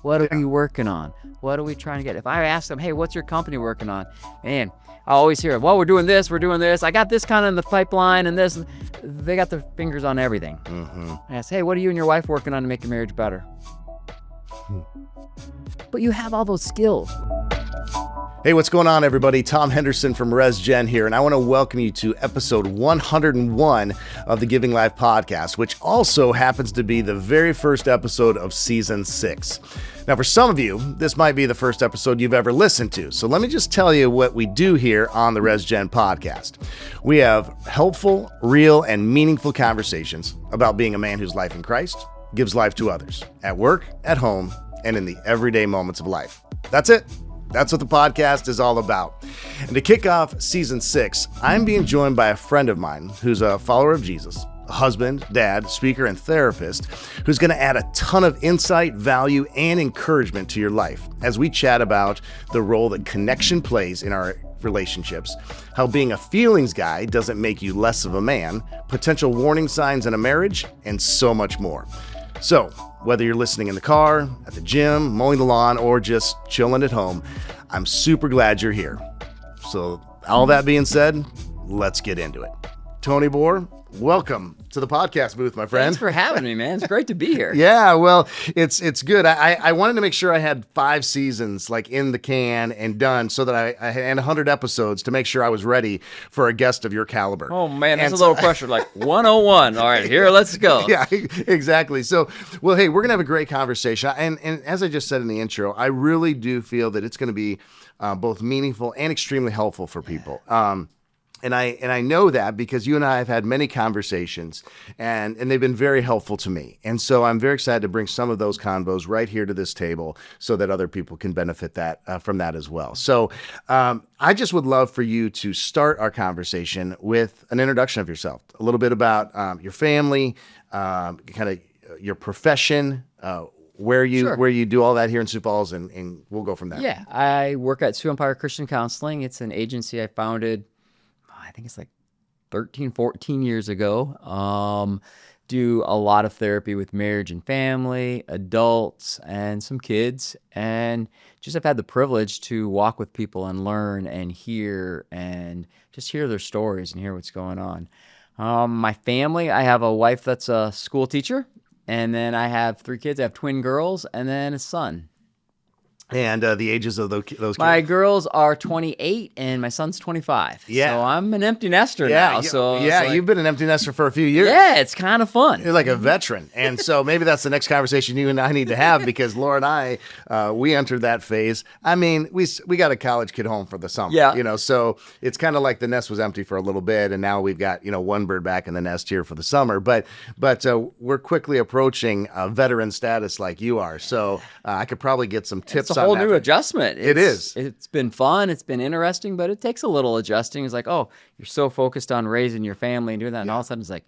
What are you working on? What are we trying to get? If I ask them, hey, what's your company working on? Man, I always hear, well, we're doing this. I got this kind of in the pipeline and this. They got their fingers on everything. Mm-hmm. I ask, hey, what are you and your wife working on to make your marriage better? But you have all those skills. Hey, what's going on, everybody? Tom Henderson from RESGEN here, and I want to welcome you to episode 101 of the Giving Life podcast, which also happens to be the very first episode of season 6. Now, for some of you, this might be the first episode you've ever listened to, so let me just tell you what we do here on the RESGEN podcast. We have helpful, real, and meaningful conversations about being a man whose life in Christ gives life to others, at work, at home, and in the everyday moments of life. That's it. That's what the podcast is all about. And to kick off season 6, I'm being joined by a friend of mine who's a follower of Jesus, a husband, dad, speaker, and therapist who's going to add a ton of insight, value, and encouragement to your life as we chat about the role that connection plays in our relationships, how being a feelings guy doesn't make you less of a man, potential warning signs in a marriage, and so much more. So, whether you're listening in the car, at the gym, mowing the lawn, or just chilling at home, I'm super glad you're here. So, all that being said, let's get into it. Tony Boer, welcome to the podcast booth, my friend. Thanks for having me, man. It's great to be here. Yeah, well, it's good. I wanted to make sure I had 5 seasons like in the can and done so that I had 100 episodes to make sure I was ready for a guest of your caliber. Oh, man, that's a little pressure. Like 101. All right, here, let's go. Yeah, exactly. So, well, hey, we're going to have a great conversation. And as I just said in the intro, I really do feel that it's going to be both meaningful and extremely helpful for people. And I know that because you and I have had many conversations and they've been very helpful to me. And so I'm very excited to bring some of those convos right here to this table so that other people can benefit from that as well. So I just would love for you to start our conversation with an introduction of yourself, a little bit about your family, kind of your profession, where you do all that here in Sioux Falls, and we'll go from there. Yeah, I work at Sioux Empire Christian Counseling. It's an agency I founded, I think it's like 13, 14 years ago. Do a lot of therapy with marriage and family, adults, and some kids. And just have had the privilege to walk with people and learn and hear their stories and hear what's going on. My family, I have a wife that's a school teacher. And then I have 3 kids. I have twin girls and then a son. And the ages of those kids? My girls are 28 and my son's 25. Yeah. So I'm an empty nester now. You've been an empty nester for a few years. Yeah, it's kind of fun. You're like a veteran. And so maybe that's the next conversation you and I need to have because Laura and I, we entered that phase. I mean, we got a college kid home for the summer. Yeah. So it's kind of like the nest was empty for a little bit and now we've got, one bird back in the nest here for the summer. But we're quickly approaching veteran status like you are. So I could probably get some tips on that. It's a whole new adjustment. It's been fun. It's been interesting, but it takes a little adjusting. It's like, oh, you're so focused on raising your family and doing that. And all of a sudden it's like,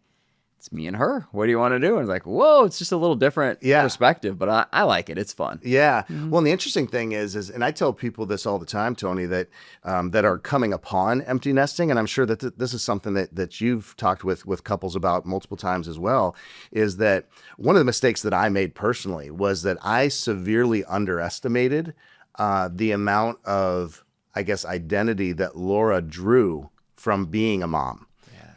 it's me and her. What do you want to do? And it's like, whoa, it's just a little different perspective, but I like it. It's fun. Yeah. Mm-hmm. Well, and the interesting thing is, and I tell people this all the time, Tony, that are coming upon empty nesting, and I'm sure that this is something that you've talked with couples about multiple times as well, is that one of the mistakes that I made personally was that I severely underestimated the amount of, I guess, identity that Laura drew from being a mom.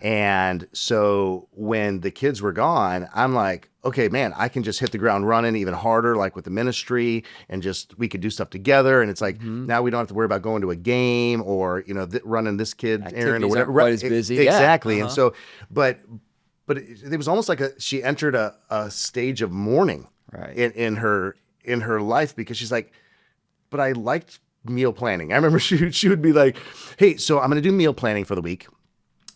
And so when the kids were gone, I'm like, okay, man, I can just hit the ground running even harder, like with the ministry, and we could do stuff together. And it's like, now we don't have to worry about going to a game or, running this kid errand or whatever. Quite as busy. Exactly. Yeah. And so, but it was almost like she entered a stage of mourning in her life because she's like, but I liked meal planning. I remember she would be like, hey, so I'm going to do meal planning for the week.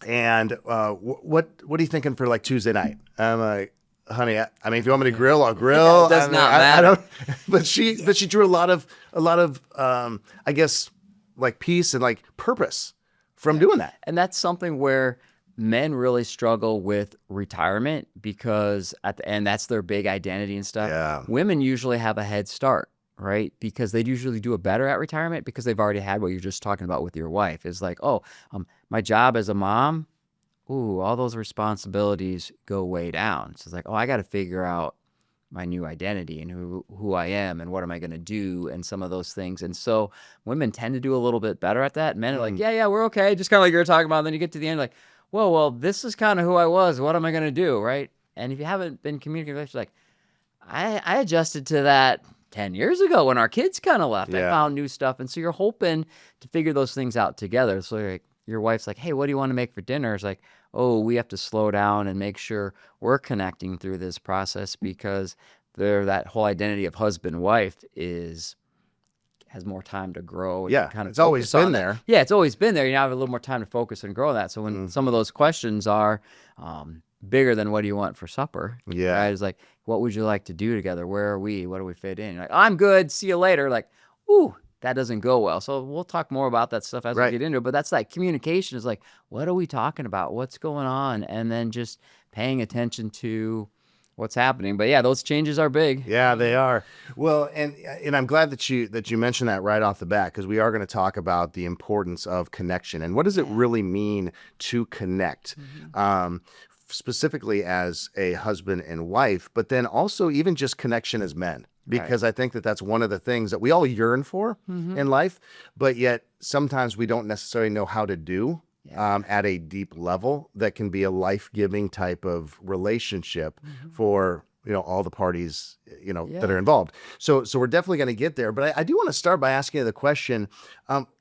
And what are you thinking for like Tuesday night? I'm like, honey, I mean, if you want me to grill, I'll grill. It does not matter. But she drew a lot of I guess like peace and like purpose from doing that. And that's something where men really struggle with retirement because at the end, that's their big identity and stuff. Yeah. Women usually have a head start, right? Because they usually do it better at retirement because they've already had what you're just talking about with your wife. It's like, my job as a mom, all those responsibilities go way down. So it's like, I got to figure out my new identity and who I am and what am I going to do and some of those things. And so women tend to do a little bit better at that. Men are like, yeah, we're okay. Just kind of like you were talking about. And then you get to the end like, whoa, well, this is kind of who I was. What am I going to do? Right. And if you haven't been communicating, it's like, I adjusted to that 10 years ago when our kids kind of left. I found new stuff. And so you're hoping to figure those things out together. So like, your wife's like, hey, what do you want to make for dinner? It's like, oh, we have to slow down and make sure we're connecting through this process because that whole identity of husband wife has more time to grow. And Yeah, kind of it's always been there. Yeah, it's always been there. You now have a little more time to focus and grow that. So when some of those questions are bigger than what do you want for supper? Yeah. Right? It's like, what would you like to do together? Where are we? What do we fit in? You're like, I'm good. See you later. Like, ooh, that doesn't go well. So we'll talk more about that stuff as we get into it. But that's like communication is like, what are we talking about? What's going on? And then just paying attention to what's happening. But yeah, those changes are big. Yeah, they are. Well, and I'm glad that you mentioned that right off the bat, because we are going to talk about the importance of connection and what does it really mean to connect. Specifically as a husband and wife, but then also even just connection as men. Because I think that that's one of the things that we all yearn for in life, but yet sometimes we don't necessarily know how to do at a deep level that can be a life-giving type of relationship for all the parties that are involved. So we're definitely going to get there, but I do want to start by asking you the question: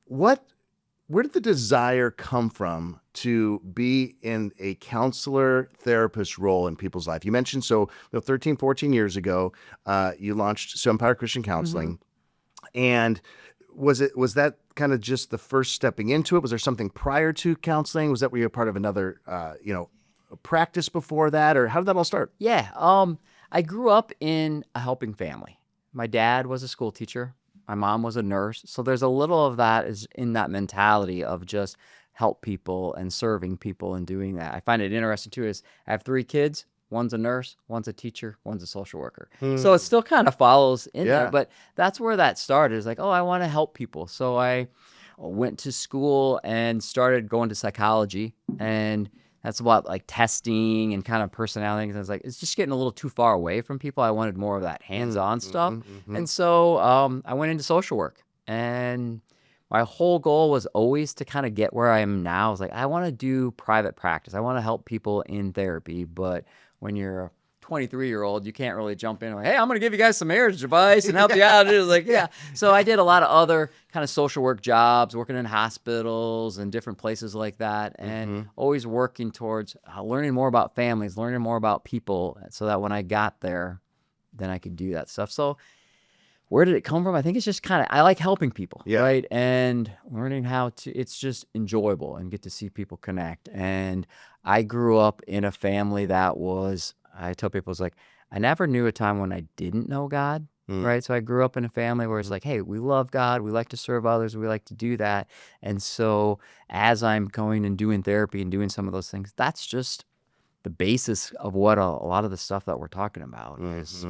where did the desire come from to be in a counselor therapist role in people's life? You mentioned 13, 14 years ago, you launched Empire Christian Counseling. And was that kind of just the first stepping into it? Was there something prior to counseling? Was that where you were part of another, practice before that? Or how did that all start? Yeah. I grew up in a helping family. My dad was a school teacher. My mom was a nurse. So there's a little of that is in that mentality of just help people and serving people and doing that. I find it interesting too is I have 3 kids. One's a nurse, one's a teacher, one's a social worker. So it still kind of follows in there, but that's where that started. Is like, oh, I want to help people. So I went to school and started going to psychology, and that's about like testing and kind of personality things. I was like, it's just getting a little too far away from people. I wanted more of that hands-on stuff. And so I went into social work, and my whole goal was always to kind of get where I am now. I was like, I want to do private practice. I want to help people in therapy. But when you're a 23-year-old, you can't really jump in and like, hey, I'm going to give you guys some marriage advice and help you out. It was like, yeah. So I did a lot of other kind of social work jobs, working in hospitals and different places like that, and always working towards learning more about families, learning more about people, so that when I got there, then I could do that stuff. So where did it come from? I think it's just kind of, I like helping people, right? And learning how to, it's just enjoyable and get to see people connect. And I grew up in a family that was, I tell people, it's like, I never knew a time when I didn't know God, right? So I grew up in a family where it's like, hey, we love God. We like to serve others. We like to do that. And so as I'm going and doing therapy and doing some of those things, that's just the basis of what a lot of the stuff that we're talking about is.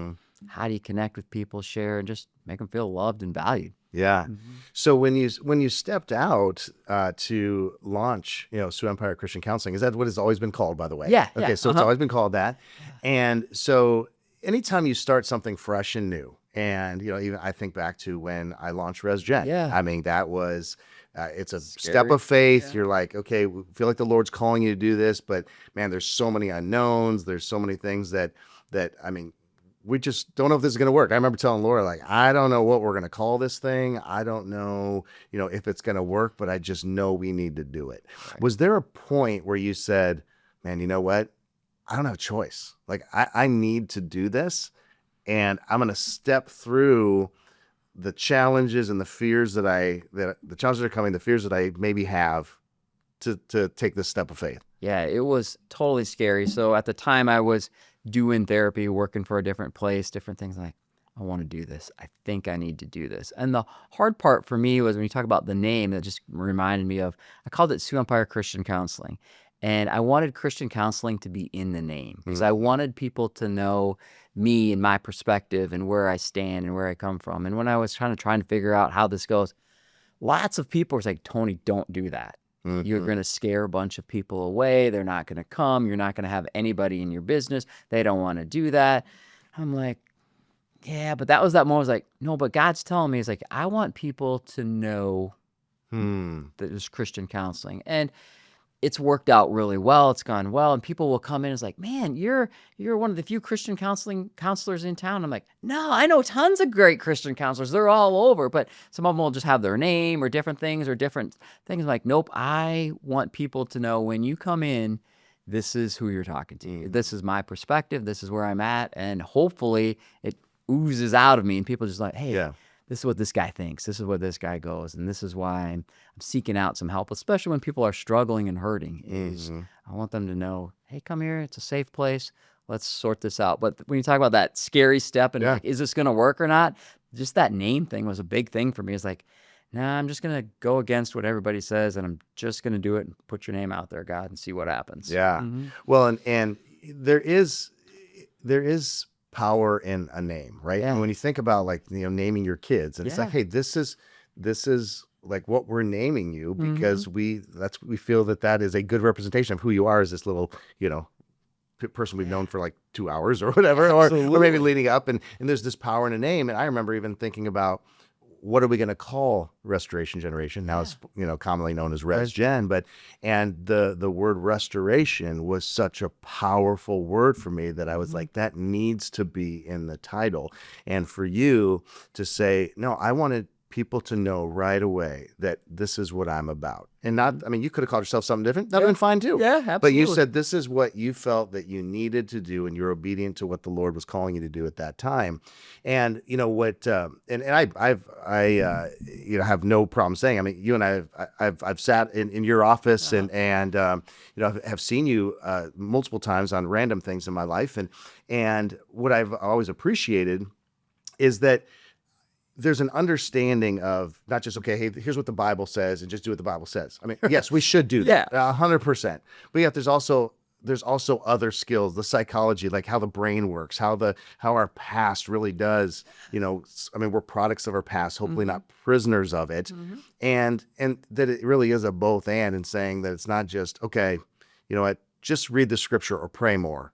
How do you connect with people, share, and just make them feel loved and valued? Yeah. So when you stepped out to launch, Empire Christian Counseling, is that what it's always been called, by the way? Yeah. Okay. So it's always been called that. And so anytime you start something fresh and new, and even I think back to when I launched RESGEN. Yeah. I mean, that was it's a step of faith. You're like, okay, we feel like the Lord's calling you to do this, but man, there's so many unknowns. There's so many things that I mean, we just don't know if this is going to work. I remember telling Laura, like, I don't know what we're going to call this thing. I don't know, if it's going to work, but I just know we need to do it. Right. Was there a point where you said, man, you know what? I don't have a choice. Like, I need to do this, and I'm going to step through the challenges and the fears the challenges that are coming, the fears that I maybe have to take this step of faith. Yeah, it was totally scary. So at the time I was doing therapy, working for a different place, different things. Like, I want to do this. I think I need to do this. And the hard part for me was when you talk about the name, that just reminded me of, I called it Empire Christian Counseling. And I wanted Christian counseling to be in the name because I wanted people to know me and my perspective and where I stand and where I come from. And when I was trying to figure out how this goes, lots of people were like, Tony, don't do that. You're going to scare a bunch of people away. They're not going to come. You're not going to have anybody in your business. They don't want to do that. I'm like, yeah, but that was that moment. I was like, no, but God's telling me, it's like, I want people to know Hmm. that there's Christian counseling. And it's worked out really well. It's gone well. And people will come in and it's like, man, you're one of the few Christian counselors in town. I'm like, no, I know tons of great Christian counselors. They're all over, but some of them will just have their name or different things or different things. I'm like, nope, I want people to know when you come in, this is who you're talking to. This is my perspective. This is where I'm at. And hopefully it oozes out of me and people just like, hey, Yeah. this is what this guy thinks. This is where this guy goes. And this is why I'm seeking out some help, especially when people are struggling and hurting, is I want them to know, hey, come here. It's a safe place. Let's sort this out. But when you talk about that scary step and Yeah. like, is this going to work or not? Just that name thing was a big thing for me. It's like, nah, I'm just going to go against what everybody says and I'm just going to do it and put your name out there, God, and see what happens. Yeah. Well, and there is power in a name, right? Yeah. And when you think about like, naming your kids, and it's like, hey, this is like what we're naming you because we feel that is a good representation of who you are as this little, person we've known for like 2 hours or whatever, or maybe leading up, and there's this power in a name. And I remember even thinking about, what are we going to call Restoration Generation? Now it's commonly known as RESGEN, and the word restoration was such a powerful word for me that I was like, that needs to be in the title. And for you to say, no, I wanted people to know right away that this is what I'm about. And not, I mean, you could have called yourself something different. That would have been fine too. Yeah, absolutely. But you said this is what you felt that you needed to do, and you're obedient to what the Lord was calling you to do at that time. And what, and I have no problem saying, I mean, you and I've sat in your office and have seen you multiple times on random things in my life. And what I've always appreciated is that there's an understanding of not just, okay, hey, here's what the Bible says and just do what the Bible says. I mean, yes, we should do that 100%. But yet there's also other skills, the psychology, like how the brain works, how our past really does, I mean, we're products of our past, hopefully not prisoners of it. And that it really is a both and saying that it's not just, okay, you know what, just read the scripture or pray more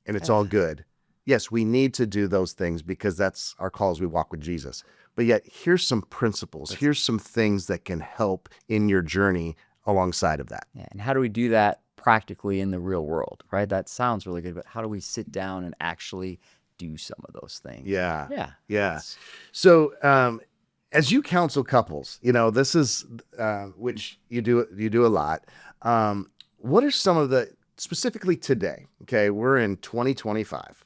and it's all good. Yes, we need to do those things because that's our call as we walk with Jesus. But yet, here's some principles. Here's some things that can help in your journey alongside of that. Yeah, and how do we do that practically in the real world, right? That sounds really good, but how do we sit down and actually do some of those things? Yeah. So, as you counsel couples, this is which you do a lot. What are some of the, specifically today? Okay, we're in 2025.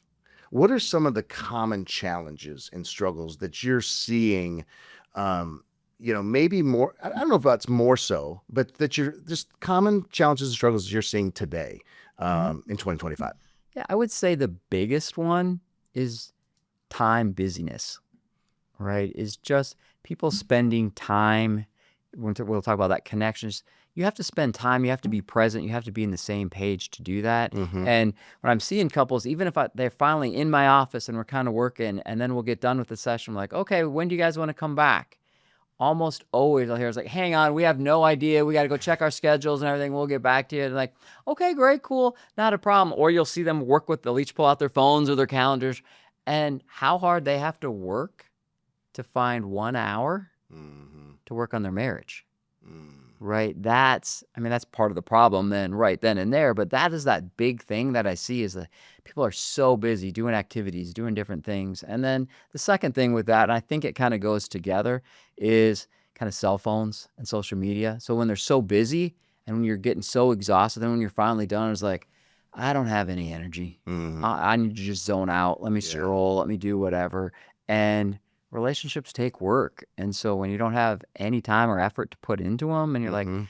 What are some of the common challenges and struggles that you're seeing, maybe more, I don't know if that's more so, but that you're just common challenges and struggles you're seeing today in 2025? Yeah, I would say the biggest one is time busyness, right? Is just people spending time. We'll talk about that connections. You have to spend time. You have to be present. You have to be in the same page to do that. And when I'm seeing couples, even if they're finally in my office and we're kind of working, and then we'll get done with the session, I'm like, okay, when do you guys want to come back? Almost always I'll hear it's like, hang on, we have no idea. We got to go check our schedules and everything. We'll get back to you. And like, okay, great, cool, not a problem. Or you'll see them work with, they'll each pull out their phones or their calendars, and how hard they have to work to find 1 hour to work on their marriage. Right? That's part of the problem then, right then and there. But that is that big thing that I see is that people are so busy doing activities, doing different things. And then the second thing with that, and I think it kind of goes together, is kind of cell phones and social media. So when they're so busy and when you're getting so exhausted, then when you're finally done, it's like, I don't have any energy. I need to just zone out. Let me scroll. Let me do whatever. And relationships take work. And so when you don't have any time or effort to put into them and you're like, oh,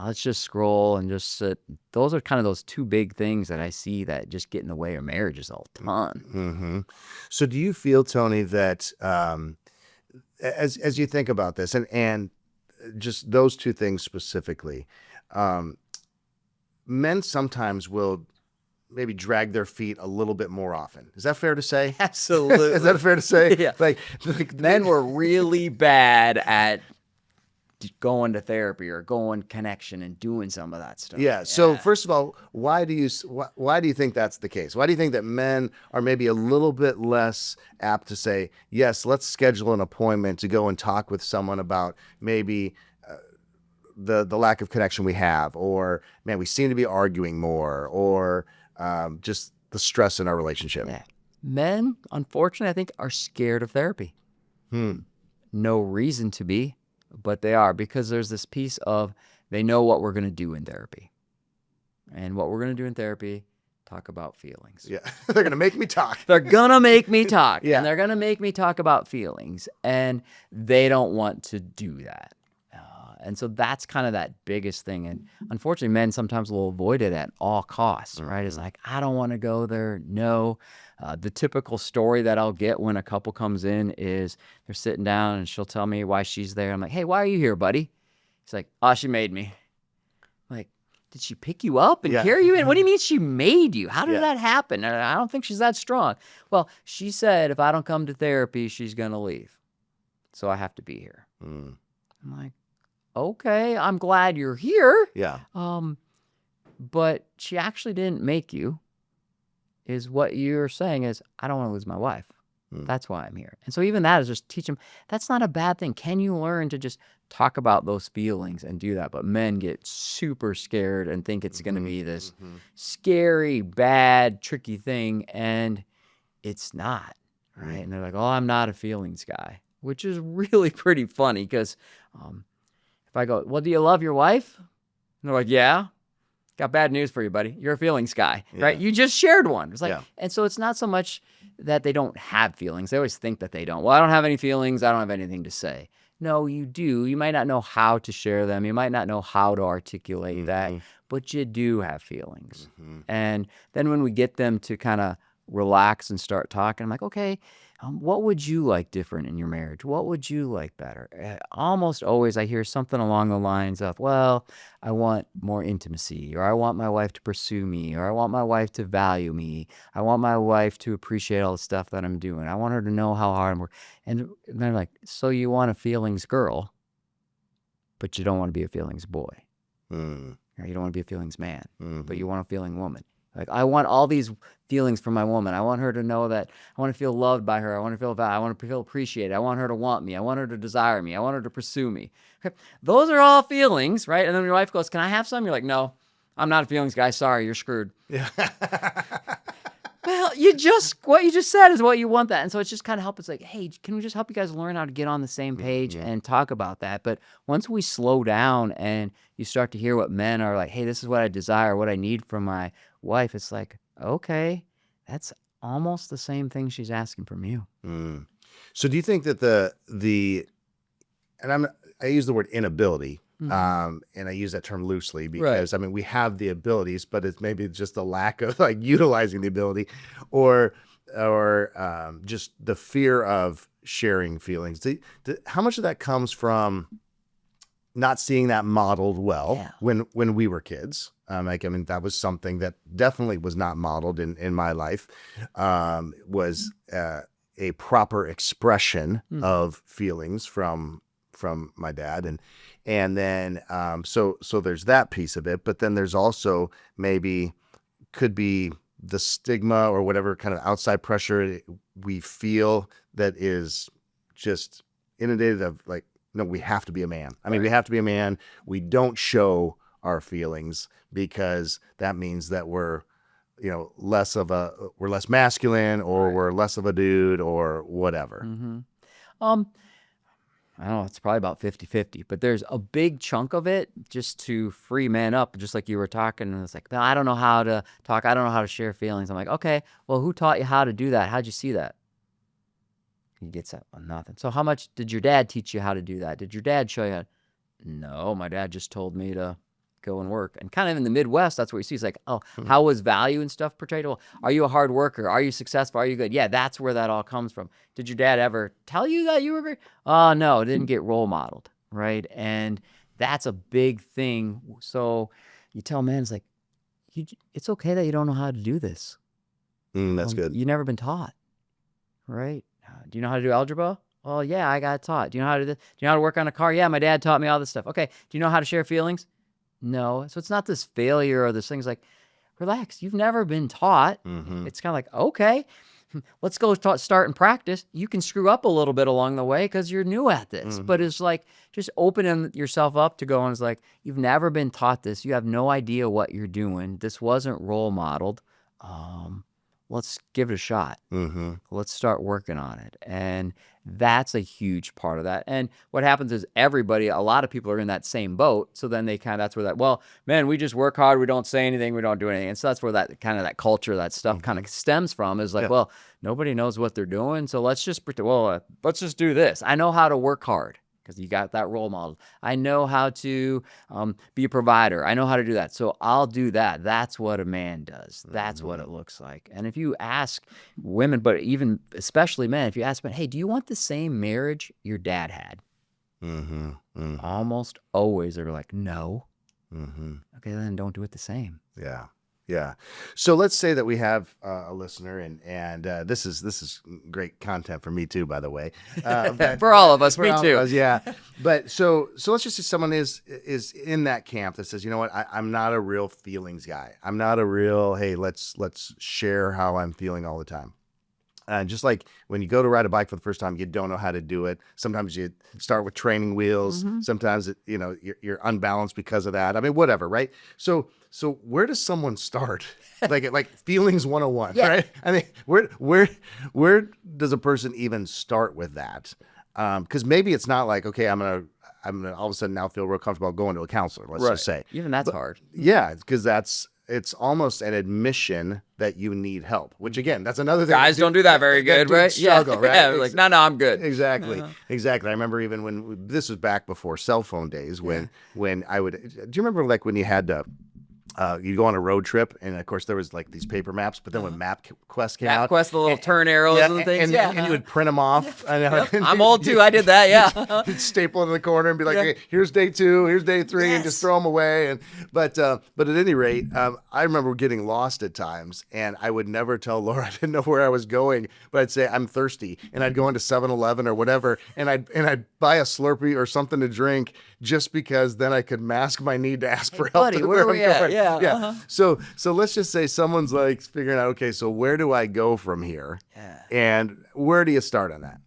let's just scroll and just sit. Those are kind of those two big things that I see that just get in the way of marriages a ton. So do you feel, Tony, that as you think about this and just those two things specifically, men sometimes will maybe drag their feet a little bit more often. Is that fair to say? Absolutely. Is that fair to say? Yeah. Like Men were really bad at going to therapy or going connection and doing some of that stuff. Yeah. So first of all, why do you think that's the case? Why do you think that men are maybe a little bit less apt to say, yes, let's schedule an appointment to go and talk with someone about maybe the lack of connection we have, or man, we seem to be arguing more, or just the stress in our relationship? Yeah. Men, unfortunately, I think are scared of therapy. No reason to be, but they are, because there's this piece of they know what we're going to do in therapy. And what we're going to do in therapy, talk about feelings. Yeah. They're going to make me talk. They're going to make me talk. Yeah. And they're going to make me talk about feelings. And they don't want to do that. And so that's kind of that biggest thing. And unfortunately, men sometimes will avoid it at all costs, right? It's like, I don't want to go there. No. The typical story that I'll get when a couple comes in is they're sitting down and she'll tell me why she's there. I'm like, hey, why are you here, buddy? He's like, oh, she made me. I'm like, did she pick you up and carry you in? What do you mean she made you? How did that happen? I don't think she's that strong. Well, she said if I don't come to therapy, she's going to leave. So I have to be here. I'm like, okay, I'm glad you're here. Yeah. But she actually didn't make you. Is what you're saying is, I don't want to lose my wife. That's why I'm here. And so even that is just teach them, that's not a bad thing. Can you learn to just talk about those feelings and do that? But men get super scared and think it's going to be this scary, bad, tricky thing. And it's not, right? And they're like, oh, I'm not a feelings guy, which is really pretty funny because if I go, well, do you love your wife? And they're like, yeah. Got bad news for you, buddy. You're a feelings guy, right? You just shared one. It's like, and so it's not so much that they don't have feelings. They always think that they don't. Well, I don't have any feelings. I don't have anything to say. No, you do. You might not know how to share them. You might not know how to articulate that, but you do have feelings. And then when we get them to kind of relax and start talking, I'm like, okay, what would you like different in your marriage? What would you like better? Almost always I hear something along the lines of, well, I want more intimacy, or I want my wife to pursue me, or I want my wife to value me. I want my wife to appreciate all the stuff that I'm doing. I want her to know how hard I'm working. And they're like, so you want a feelings girl, but you don't want to be a feelings boy. Or you don't want to be a feelings man, but you want a feeling woman. Like, I want all these feelings from my woman. I want her to know that I want to feel loved by her. I want to feel valued. I want to feel appreciated. I want her to want me. I want her to desire me. I want her to pursue me. Okay. Those are all feelings, right? And then your wife goes, can I have some? You're like, no, I'm not a feelings guy. Sorry, you're screwed. Yeah. Well, what you just said is what you want that. And so it's just kind of help. It's like, hey, can we just help you guys learn how to get on the same page and talk about that? But once we slow down and you start to hear what men are like, hey, this is what I desire, what I need from my wife, it's like, okay, that's almost the same thing she's asking from you. So do you think that and I use the word inability, and I use that term loosely because I mean, we have the abilities, but it's maybe just the lack of like utilizing the ability, or just the fear of sharing feelings. How much of that comes from not seeing that modeled well when we were kids? That was something that definitely was not modeled in my life. Was a proper expression of feelings from my dad, and then so there's that piece of it, but then there's also could be the stigma or whatever kind of outside pressure we feel that is just inundated of like, no, we have to be a man. I mean, we have to be a man. We don't show our feelings because that means that we're less masculine, or we're less of a dude, or whatever. I don't know, it's probably about 50-50, but there's a big chunk of it just to free men up, just like you were talking. And it's like, no, I don't know how to talk. I don't know how to share feelings. I'm like, okay, well, who taught you how to do that? How'd you see that? He gets that, well, nothing. So how much did your dad teach you how to do that? Did your dad show you? No, my dad just told me to go and work. And kind of in the Midwest, that's what you see. It's like, oh, how was value and stuff portrayed? Well, are you a hard worker? Are you successful? Are you good? Yeah, that's where that all comes from. Did your dad ever tell you that you were great? Oh, no, it didn't get role modeled, right? And that's a big thing. So you tell men, it's like, it's okay that you don't know how to do this. That's good. You've never been taught, right? Do you know how to do algebra? Well, yeah, I got taught. Do you know how to do this? Do you know how to work on a car? Yeah, my dad taught me all this stuff. Okay. Do you know how to share feelings? No. So it's not this failure or this thing's like, relax. You've never been taught. Mm-hmm. It's kind of like, okay, let's go start and practice. You can screw up a little bit along the way because you're new at this. But it's like just opening yourself up to go and it's like, you've never been taught this. You have no idea what you're doing. This wasn't role modeled. Let's give it a shot. Mm-hmm. Let's start working on it. And that's a huge part of that. And what happens is a lot of people are in that same boat. So then that's where well, man, we just work hard. We don't say anything. We don't do anything. And so that's where that culture, that stuff kind of stems from is like, well, nobody knows what they're doing. So let's just pretend, let's just do this. I know how to work hard. Because you got that role model. I know how to be a provider. I know how to do that. So I'll do that. That's what a man does. That's what it looks like. And if you ask women, but even especially men, if you ask men, hey, do you want the same marriage your dad had? Mm-hmm. Mm-hmm. Almost always they're like, no. Mm-hmm. Okay, then don't do it the same. Yeah. Yeah. So let's say that we have a listener, and this is great content for me too, by the way. For all of us, me all too. of us, yeah. But so let's just say someone is in that camp that says, you know what, I'm not a real feelings guy. I'm not a real, hey, let's share how I'm feeling all the time. And just like when you go to ride a bike for the first time, you don't know how to do it. Sometimes you start with training wheels. Sometimes you're unbalanced because of that. I mean, whatever, right? So where does someone start? like feelings 101, right? I mean, where does a person even start with that? Because maybe it's not like, okay, I'm gonna all of a sudden now feel real comfortable going to a counselor. Let's just say even that's hard. Yeah, because it's almost an admission that you need help, which again, that's another thing. Guys don't do that very good, right? Struggle, right? Yeah, like, no, I'm good. Exactly. Exactly. I remember even when this was back before cell phone days, when I would, do you remember like when you had to, you go on a road trip, and of course there was like these paper maps, but then when MapQuest came out, MapQuest, the little turn arrows and things, and you would print them off. I'm old too. I did that. Yeah. You'd staple it in the corner and be like, hey, here's day 2, here's day 3, and just throw them away. But at any rate, I remember getting lost at times, and I would never tell Laura I didn't know where I was going, but I'd say I'm thirsty, and I'd go into 7-Eleven or whatever, and I'd buy a Slurpee or something to drink just because then I could mask my need to ask for help. Buddy, where are we at? Yeah. So let's just say someone's like figuring out, okay, so where do I go from here? Yeah. And where do you start on that?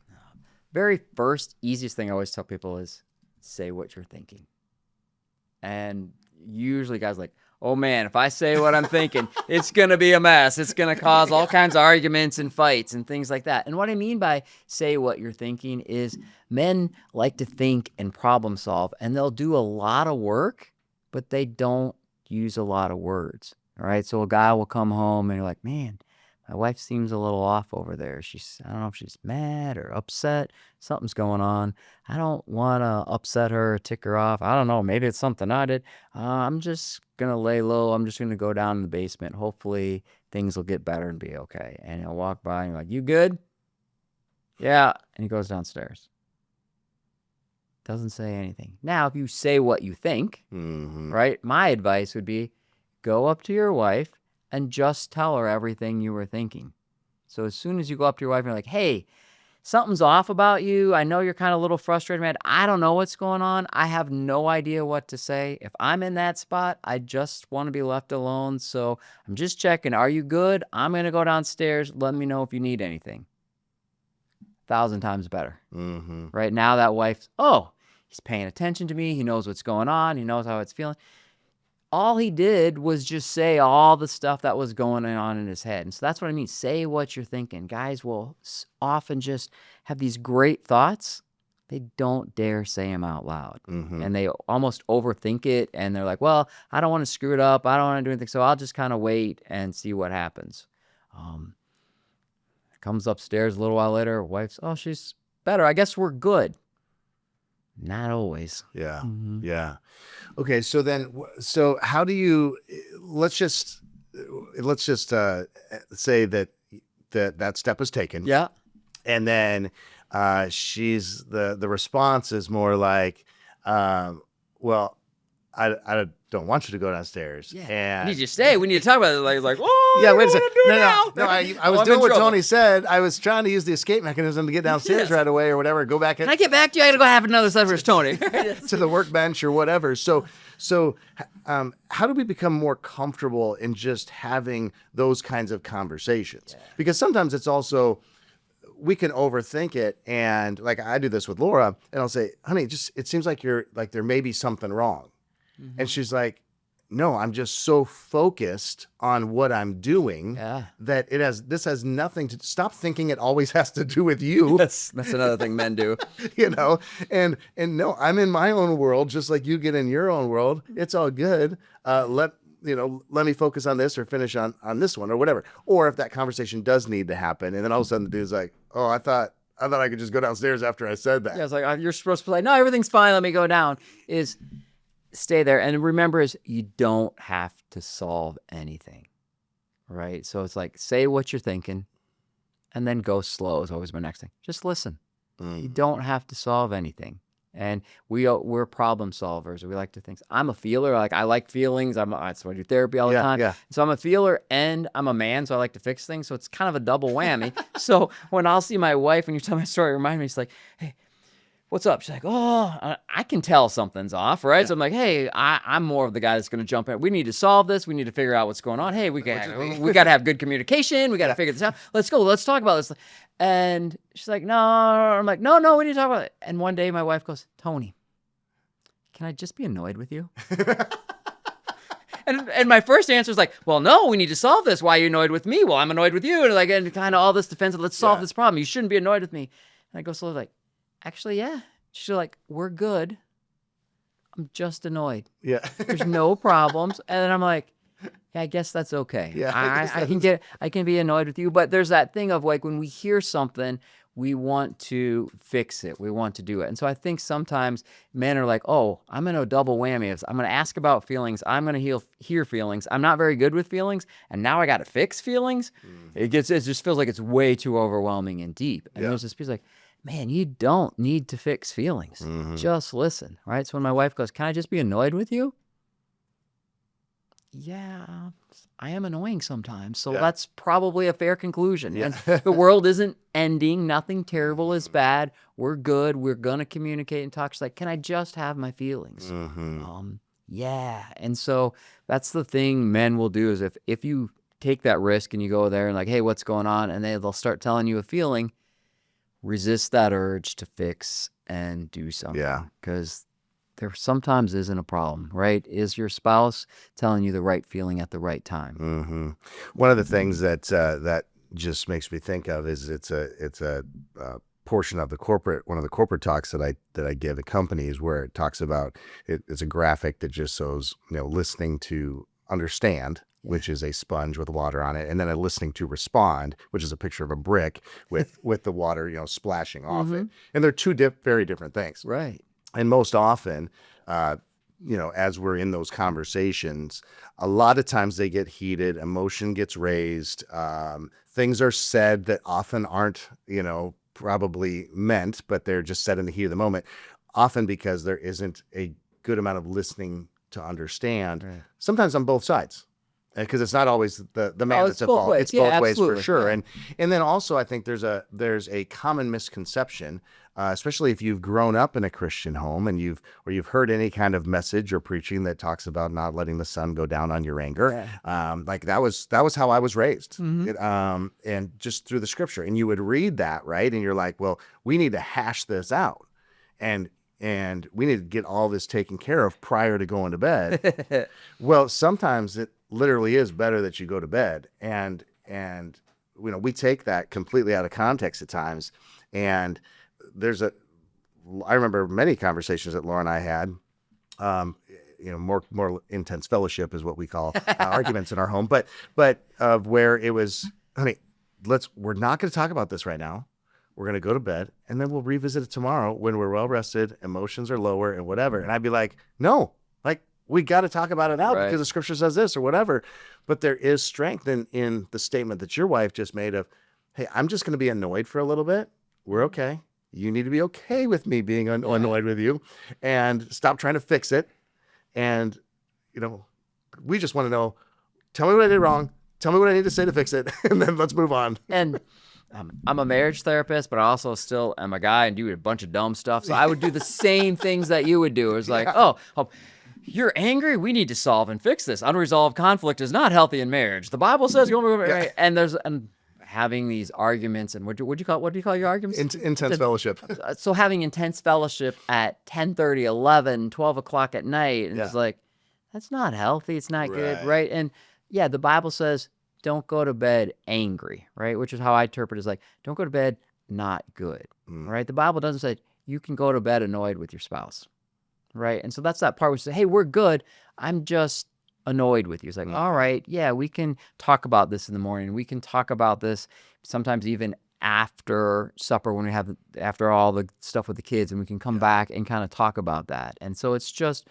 Very first, easiest thing I always tell people is say what you're thinking. And usually guys are like, oh man, if I say what I'm thinking, it's going to be a mess. It's going to cause all kinds of arguments and fights and things like that. And what I mean by say what you're thinking is men like to think and problem solve, and they'll do a lot of work, but they don't use a lot of words. All right. So a guy will come home and you're like, man, my wife seems a little off over there. I don't know if she's mad or upset. Something's going on. I don't want to upset her or tick her off. I don't know. Maybe it's something I did. I'm just going to lay low. I'm just going to go down in the basement. Hopefully things will get better and be okay. And he'll walk by and you're like, you good? Yeah. And he goes downstairs. Doesn't say anything. Now, if you say what you think, right, my advice would be go up to your wife and just tell her everything you were thinking. So as soon as you go up to your wife and you're like, hey, something's off about you. I know you're kind of a little frustrated, man. I don't know what's going on. I have no idea what to say. If I'm in that spot, I just want to be left alone. So I'm just checking. Are you good? I'm going to go downstairs. Let me know if you need anything. 1,000 times better. Right now that wife's, he's paying attention to me. He knows what's going on. He knows how it's feeling. All he did was just say all the stuff that was going on in his head. And so that's what I mean. Say what you're thinking. Guys will often just have these great thoughts. They don't dare say them out loud. And they almost overthink it. And they're like, well, I don't want to screw it up. I don't want to do anything. So I'll just kind of wait and see what happens. Comes upstairs a little while later. Wife's, she's better. I guess we're good. Not always. Yeah. Yeah. Okay. So then, how do you, let's just say that step is taken. Yeah. And then, she's the response is more like, well, I don't want you to go downstairs. Yeah. And I need you to stay. We need to talk about it. Like, oh, yeah, I wait a don't second. want to do No, it now. no, I was I'm doing in what trouble. Tony said. I was trying to use the escape mechanism to get downstairs Yes. right away or whatever. Go back Can I get back to you? I got to go have another supper with Tony. to the workbench or whatever. So, how do we become more comfortable in just having those kinds of conversations? Yeah. Because sometimes it's also, we can overthink it. And like I do this with Laura, and I'll say, honey, it seems like there may be something wrong. Mhm. And she's like, no, I'm just so focused on what I'm doing Yeah. that this has nothing to stop thinking it always has to do with you. That's another thing men do. And no, I'm in my own world, just like you get in your own world. It's all good. Let me focus on this or finish on this one or whatever. Or if that conversation does need to happen, and then all of a sudden the dude's like, oh, I thought I could just go downstairs after I said that. Yeah, it's like, you're supposed to be like, no, everything's fine. Let me go down. Stay there. And remember you don't have to solve anything, right? So it's like, say what you're thinking and then go slow is always my next thing. Just listen. You don't have to solve anything. And we're problem solvers. We like to think. I'm a feeler. Like I like feelings. That's why I do therapy all the time. Yeah. So I'm a feeler and I'm a man. So I like to fix things. So it's kind of a double whammy. So when I'll see my wife and you tell my story, remind me, it's like, hey, what's up? She's like, oh, I can tell something's off, right? Yeah. So I'm like, hey, I'm more of the guy that's going to jump in. We need to solve this. We need to figure out what's going on. Hey, we got to have good communication. We got to figure this out. Let's go. Let's talk about this. And she's like, no. I'm like, no, we need to talk about it. And one day my wife goes, Tony, can I just be annoyed with you? And my first answer is like, well, no, we need to solve this. Why are you annoyed with me? Well, I'm annoyed with you. And kind of all this defensive. Let's solve this problem. You shouldn't be annoyed with me. And I go slowly like, actually, yeah. She's like, we're good. I'm just annoyed. Yeah. There's no problems. And then I'm like, yeah, I guess that's okay. Yeah. I can be annoyed with you. But there's that thing of like when we hear something, we want to fix it. We want to do it. And so I think sometimes men are like, oh, I'm in a double whammy. I'm going to ask about feelings. I'm going to hear feelings. I'm not very good with feelings. And now I got to fix feelings. It just feels like it's way too overwhelming and deep. And there's this piece like, man, you don't need to fix feelings. Just listen, right? So when my wife goes, can I just be annoyed with you? Yeah, I am annoying sometimes. So that's probably a fair conclusion. Yeah. And the world isn't ending. Nothing terrible is bad. We're good. We're going to communicate and talk. She's like, can I just have my feelings? Yeah. And so that's the thing men will do is if you take that risk and you go there and like, hey, what's going on? And they'll start telling you a feeling. Resist that urge to fix and do something. Yeah. Because there sometimes isn't a problem, right? Is your spouse telling you the right feeling at the right time? One of the things that just makes me think of is it's a portion of one of the corporate talks that I give at companies where it talks about it's a graphic that just shows listening to understand, which is a sponge with water on it, and then a listening to respond, which is a picture of a brick with the water, splashing off it. And they're two very different things. Right. And most often, as we're in those conversations, a lot of times they get heated, emotion gets raised, things are said that often aren't, probably meant, but they're just said in the heat of the moment, often because there isn't a good amount of listening to understand, sometimes on both sides. Because it's not always the man that's at fault. It's both ways for sure. And then also I think there's a common misconception, especially if you've grown up in a Christian home and you've heard any kind of message or preaching that talks about not letting the sun go down on your anger. Like that was how I was raised, and just through the scripture. And you would read that, right? And you're like, well, we need to hash this out, and we need to get all this taken care of prior to going to bed. Well, sometimes it literally is better that you go to bed, and we take that completely out of context at times. And I remember many conversations that Laura and I had, more intense fellowship is what we call arguments in our home, but of where it was, honey, we're not going to talk about this right now. We're going to go to bed, and then we'll revisit it tomorrow when we're well rested, emotions are lower, and whatever. And I'd be like, no, we got to talk about it now because the scripture says this or whatever. But there is strength in the statement that your wife just made of, hey, I'm just going to be annoyed for a little bit. We're okay. You need to be okay with me being annoyed with you, and stop trying to fix it. And, we just want to know, tell me what I did wrong. Tell me what I need to say to fix it. And then let's move on. And I'm a marriage therapist, but I also still am a guy and do a bunch of dumb stuff. So I would do the same things that you would do. It's like, oh, you're angry? We need to solve and fix this. Unresolved conflict is not healthy in marriage. The Bible says, right? And having these arguments, and what do you call your arguments? Intense fellowship. So having intense fellowship at 10:30, 11, 12 o'clock at night, and it's like, that's not healthy. It's not good, right? And yeah, the Bible says, don't go to bed angry, right? Which is how I interpret it, is like, don't go to bed not good, right? The Bible doesn't say you can go to bed annoyed with your spouse, right? And so that's that part where you say, hey, we're good. I'm just annoyed with you. It's like, all right, yeah, we can talk about this in the morning. We can talk about this sometimes even after supper when we have, after all the stuff with the kids, and we can come back and kind of talk about that. And so it's just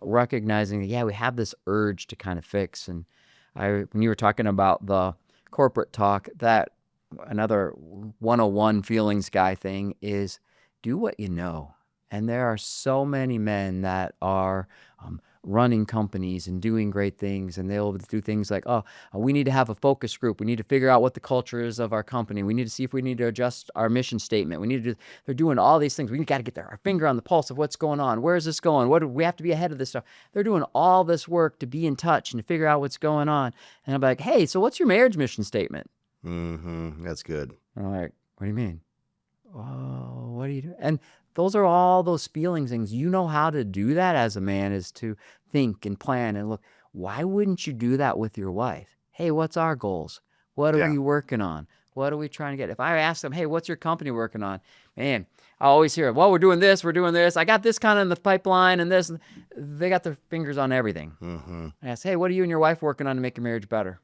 recognizing that, yeah, we have this urge to kind of fix. And when you were talking about the corporate talk, that another 101 feelings guy thing is do what you know. And there are so many men that are running companies and doing great things, and they'll do things like, we need to have a focus group. We need to figure out what the culture is of our company. We need to see if we need to adjust our mission statement. They're doing all these things. We got to get our finger on the pulse of what's going on. Where is this going? What do we have to be ahead of this stuff? They're doing all this work to be in touch and to figure out what's going on. And I'm like, hey, so what's your marriage mission statement? That's good. And I'm like, what do you mean? Oh, what do you do? And those are all those feeling things. You know how to do that as a man, is to think and plan and look. Why wouldn't you do that with your wife? Hey, what's our goals? What are we working on? What are we trying to get? If I ask them, hey, what's your company working on? Man, I always hear, well, we're doing this. I got this kind of in the pipeline and this. They got their fingers on everything. I ask, hey, what are you and your wife working on to make your marriage better?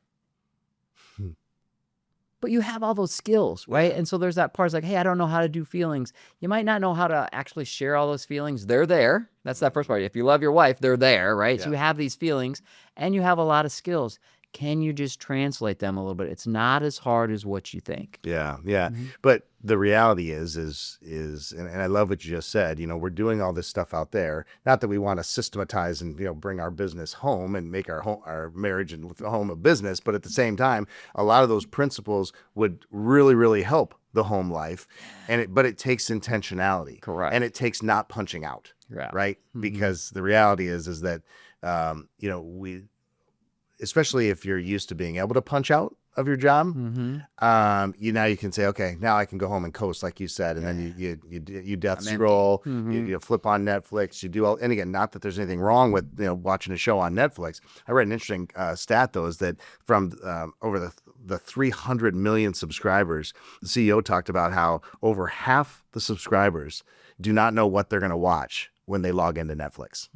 But you have all those skills, right? And so there's that part, it's like, hey, I don't know how to do feelings. You might not know how to actually share all those feelings. They're there. That's that first part. If you love your wife, they're there, right? So you have these feelings and you have a lot of skills. Can you just translate them a little bit? It's not as hard as what you think. Yeah. But the reality is, and I love what you just said, we're doing all this stuff out there. Not that we want to systematize and, bring our business home and make our marriage and home a business, but at the same time, a lot of those principles would really, really help the home life. But it takes intentionality. Correct. And it takes not punching out, right? Because the reality is that, especially if you're used to being able to punch out of your job, now you can say, okay, now I can go home and coast, like you said, and then you death scroll, you flip on Netflix, you do all. And again, not that there's anything wrong with watching a show on Netflix. I read an interesting stat though, is that from over the 300 million subscribers, the CEO talked about how over half the subscribers do not know what they're going to watch when they log into Netflix.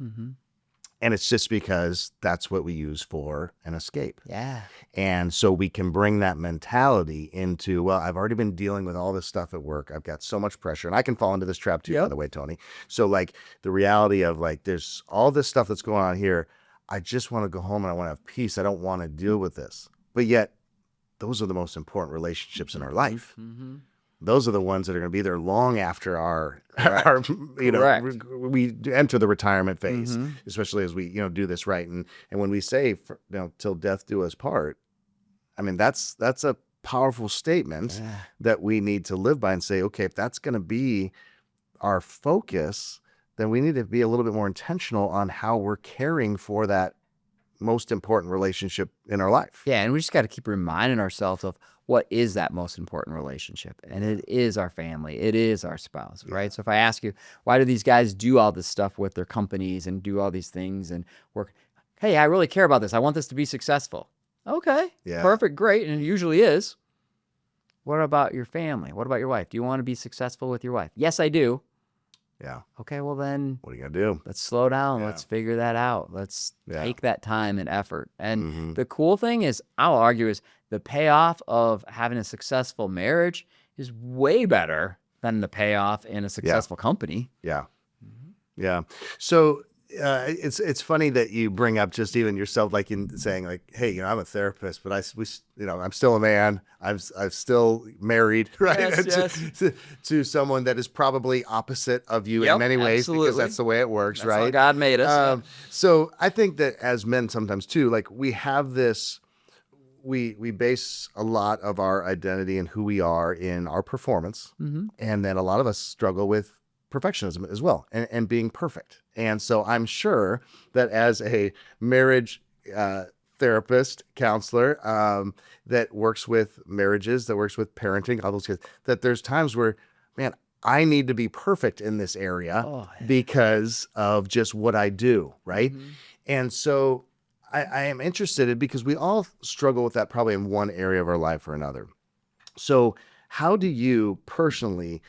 And it's just because that's what we use for an escape. Yeah. And so we can bring that mentality into, well, I've already been dealing with all this stuff at work. I've got so much pressure. And I can fall into this trap too, by the way, Tony. So like the reality of like, there's all this stuff that's going on here. I just want to go home and I want to have peace. I don't want to deal with this. But yet, those are the most important relationships in our life. Those are the ones that are going to be there long after we enter the retirement phase, especially as we, do this right. And when we say, till death do us part, I mean, that's a powerful statement that we need to live by and say, okay, if that's going to be our focus, then we need to be a little bit more intentional on how we're caring for that most important relationship in our life. Yeah. And we just got to keep reminding ourselves of what is that most important relationship. And it is our family. It is our spouse, right? So if I ask you, why do these guys do all this stuff with their companies and do all these things and work? Hey, I really care about this. I want this to be successful. Okay. Perfect. Great. And it usually is. What about your family? What about your wife? Do you want to be successful with your wife? Yes, I do. Yeah. Okay, well then, what are you going to do? Let's slow down. Let's figure that out. Let's take that time and effort. And the cool thing is, I'll argue, is the payoff of having a successful marriage is way better than the payoff in a successful company. Yeah. Yeah. So It's funny that you bring up just even yourself, like in saying like, hey, I'm a therapist, but I'm still a man. I'm still married, right? Yes, to, yes. to someone that is probably opposite of you in Yep, many ways, because absolutely. that's the way it works, That's how right? God made us. Yep. So I think that as men sometimes too, like we have this, we base a lot of our identity and who we are in our performance, and then a lot of us struggle with perfectionism as well, and being perfect. And so I'm sure that as a marriage therapist, counselor, that works with marriages, that works with parenting, all those kids, that there's times where, man, I need to be perfect in this area Oh, yeah. because of just what I do, right? Mhm. And so I am interested in, because we all struggle with that probably in one area of our life or another. So how do you personally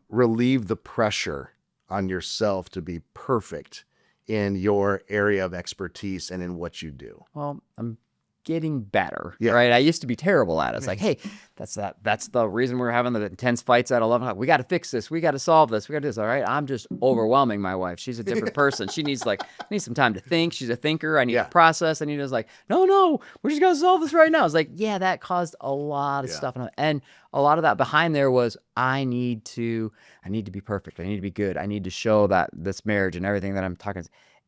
relieve the pressure on yourself to be perfect in your area of expertise and in what you do? Well, I'm getting better, Yeah. right? I used to be terrible at it. It's like, hey, that's the reason we're having the intense fights at 11 o'clock. We got to fix this. We got to solve this. We got to do this. All right. I'm just overwhelming my wife. She's a different person. She needs some time to think. She's a thinker. I need Yeah. to process. I need to no, we're just going to solve this right now. It's like, yeah, that caused a lot of Yeah. stuff. And a lot of that behind there was, I need to be perfect. I need to be good. I need to show that this marriage and everything that I'm talking.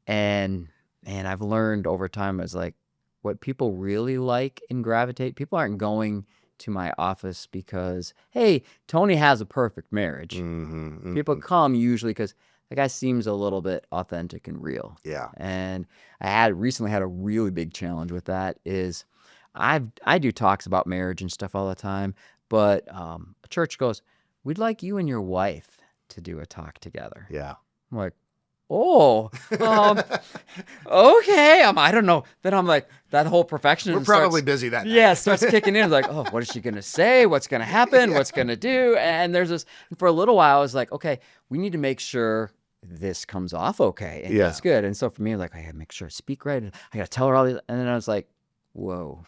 And I've learned over time is like, what people really like and gravitate, people aren't going to my office because, hey, Tony has a perfect marriage. Mm-hmm, People come usually because the guy seems a little bit authentic and real. Yeah. And I recently had a really big challenge with that is I do talks about marriage and stuff all the time, but a church goes, we'd like you and your wife to do a talk together. Yeah. I'm like, oh, okay. I don't know. Then I'm like, that whole perfectionism. We're probably busy that night. Yeah, starts kicking in. Like, oh, what is she gonna say? What's gonna happen? What's gonna do? And there's this. And for a little while, I was like, okay, we need to make sure this comes off okay and Yeah. it's good. And so for me, like, I gotta make sure I speak right. And I gotta tell her all these. And then I was like, whoa,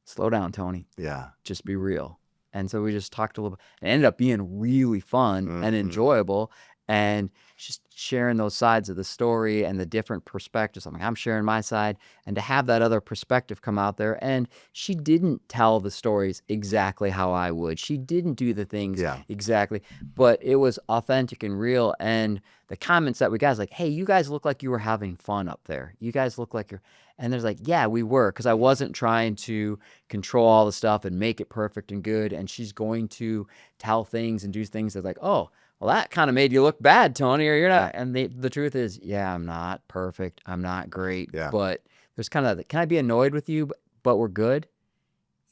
slow down, Tony. Yeah. Just be real. And so we just talked a little bit. It ended up being really fun and enjoyable. And just sharing those sides of the story and the different perspectives. I'm sharing my side, and to have that other perspective come out there. And she didn't tell the stories exactly how I would. She didn't do the things exactly, but it was authentic and real. And the comments that we got is like, hey, you guys look like you were having fun up there. You guys look like you're, and there's like, yeah, we were, because I wasn't trying to control all the stuff and make it perfect and good. And she's going to tell things and do things that's like, oh, well, that kind of made you look bad, Tony, or you're not. And the truth is, yeah, I'm not perfect. I'm not great. Yeah. But there's kind of, can I be annoyed with you, but we're good?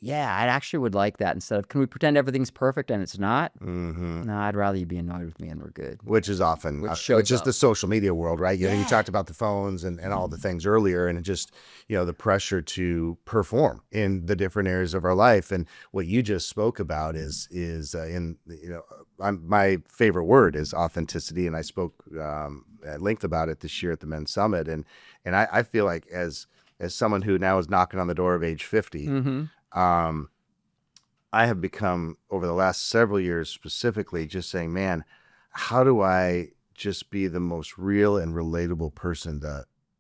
Yeah, I actually would like that instead of, can we pretend everything's perfect and it's not? Mm-hmm. No, I'd rather you be annoyed with me and we're good. Which is often, Which is the social media world, right? You talked about the phones and all the things earlier, and it just, the pressure to perform in the different areas of our life. And what you just spoke about is my favorite word is authenticity. And I spoke at length about it this year at the Men's Summit. And I feel like as someone who now is knocking on the door of age 50, I have become, over the last several years specifically, just saying, man, how do I just be the most real and relatable person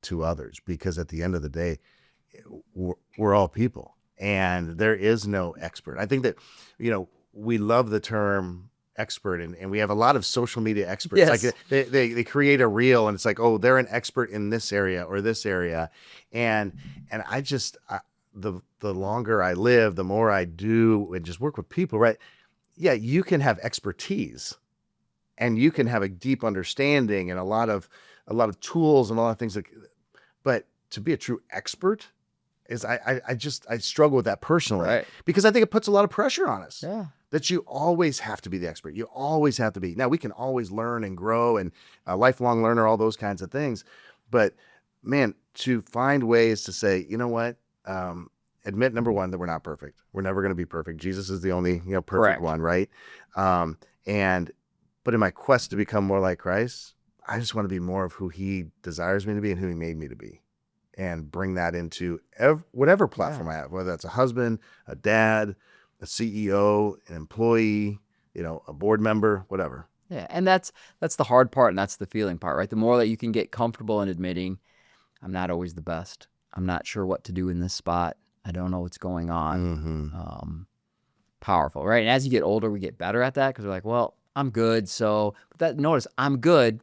to others? Because at the end of the day, we're all people, and there is no expert. I think that, we love the term expert, and we have a lot of social media experts. Yes. Like they create a reel, and it's like, oh, they're an expert in this area or this area. And the longer I live, the more I do and just work with people, right? Yeah, you can have expertise and you can have a deep understanding and a lot of tools and a lot of things, but to be a true expert is I struggle with that personally, Right. because I think it puts a lot of pressure on us. Yeah. That you always have to be the expert. You always have to be. Now, we can always learn and grow, and a lifelong learner, all those kinds of things. But man, to find ways to say, you know what, admit, number one, that we're not perfect. We're never going to be perfect. Jesus is the only perfect Correct. one, right? But in my quest to become more like Christ, I just want to be more of who He desires me to be and who He made me to be, and bring that into whatever platform I have, whether that's a husband, a dad, a CEO, an employee, a board member, whatever. Yeah, and that's the hard part, and that's the feeling part, right? The more that you can get comfortable in admitting, I'm not always the best. I'm not sure what to do in this spot. I don't know what's going on. Powerful, right? And as you get older, we get better at that because we're like, well, I'm good. So, but notice I'm good.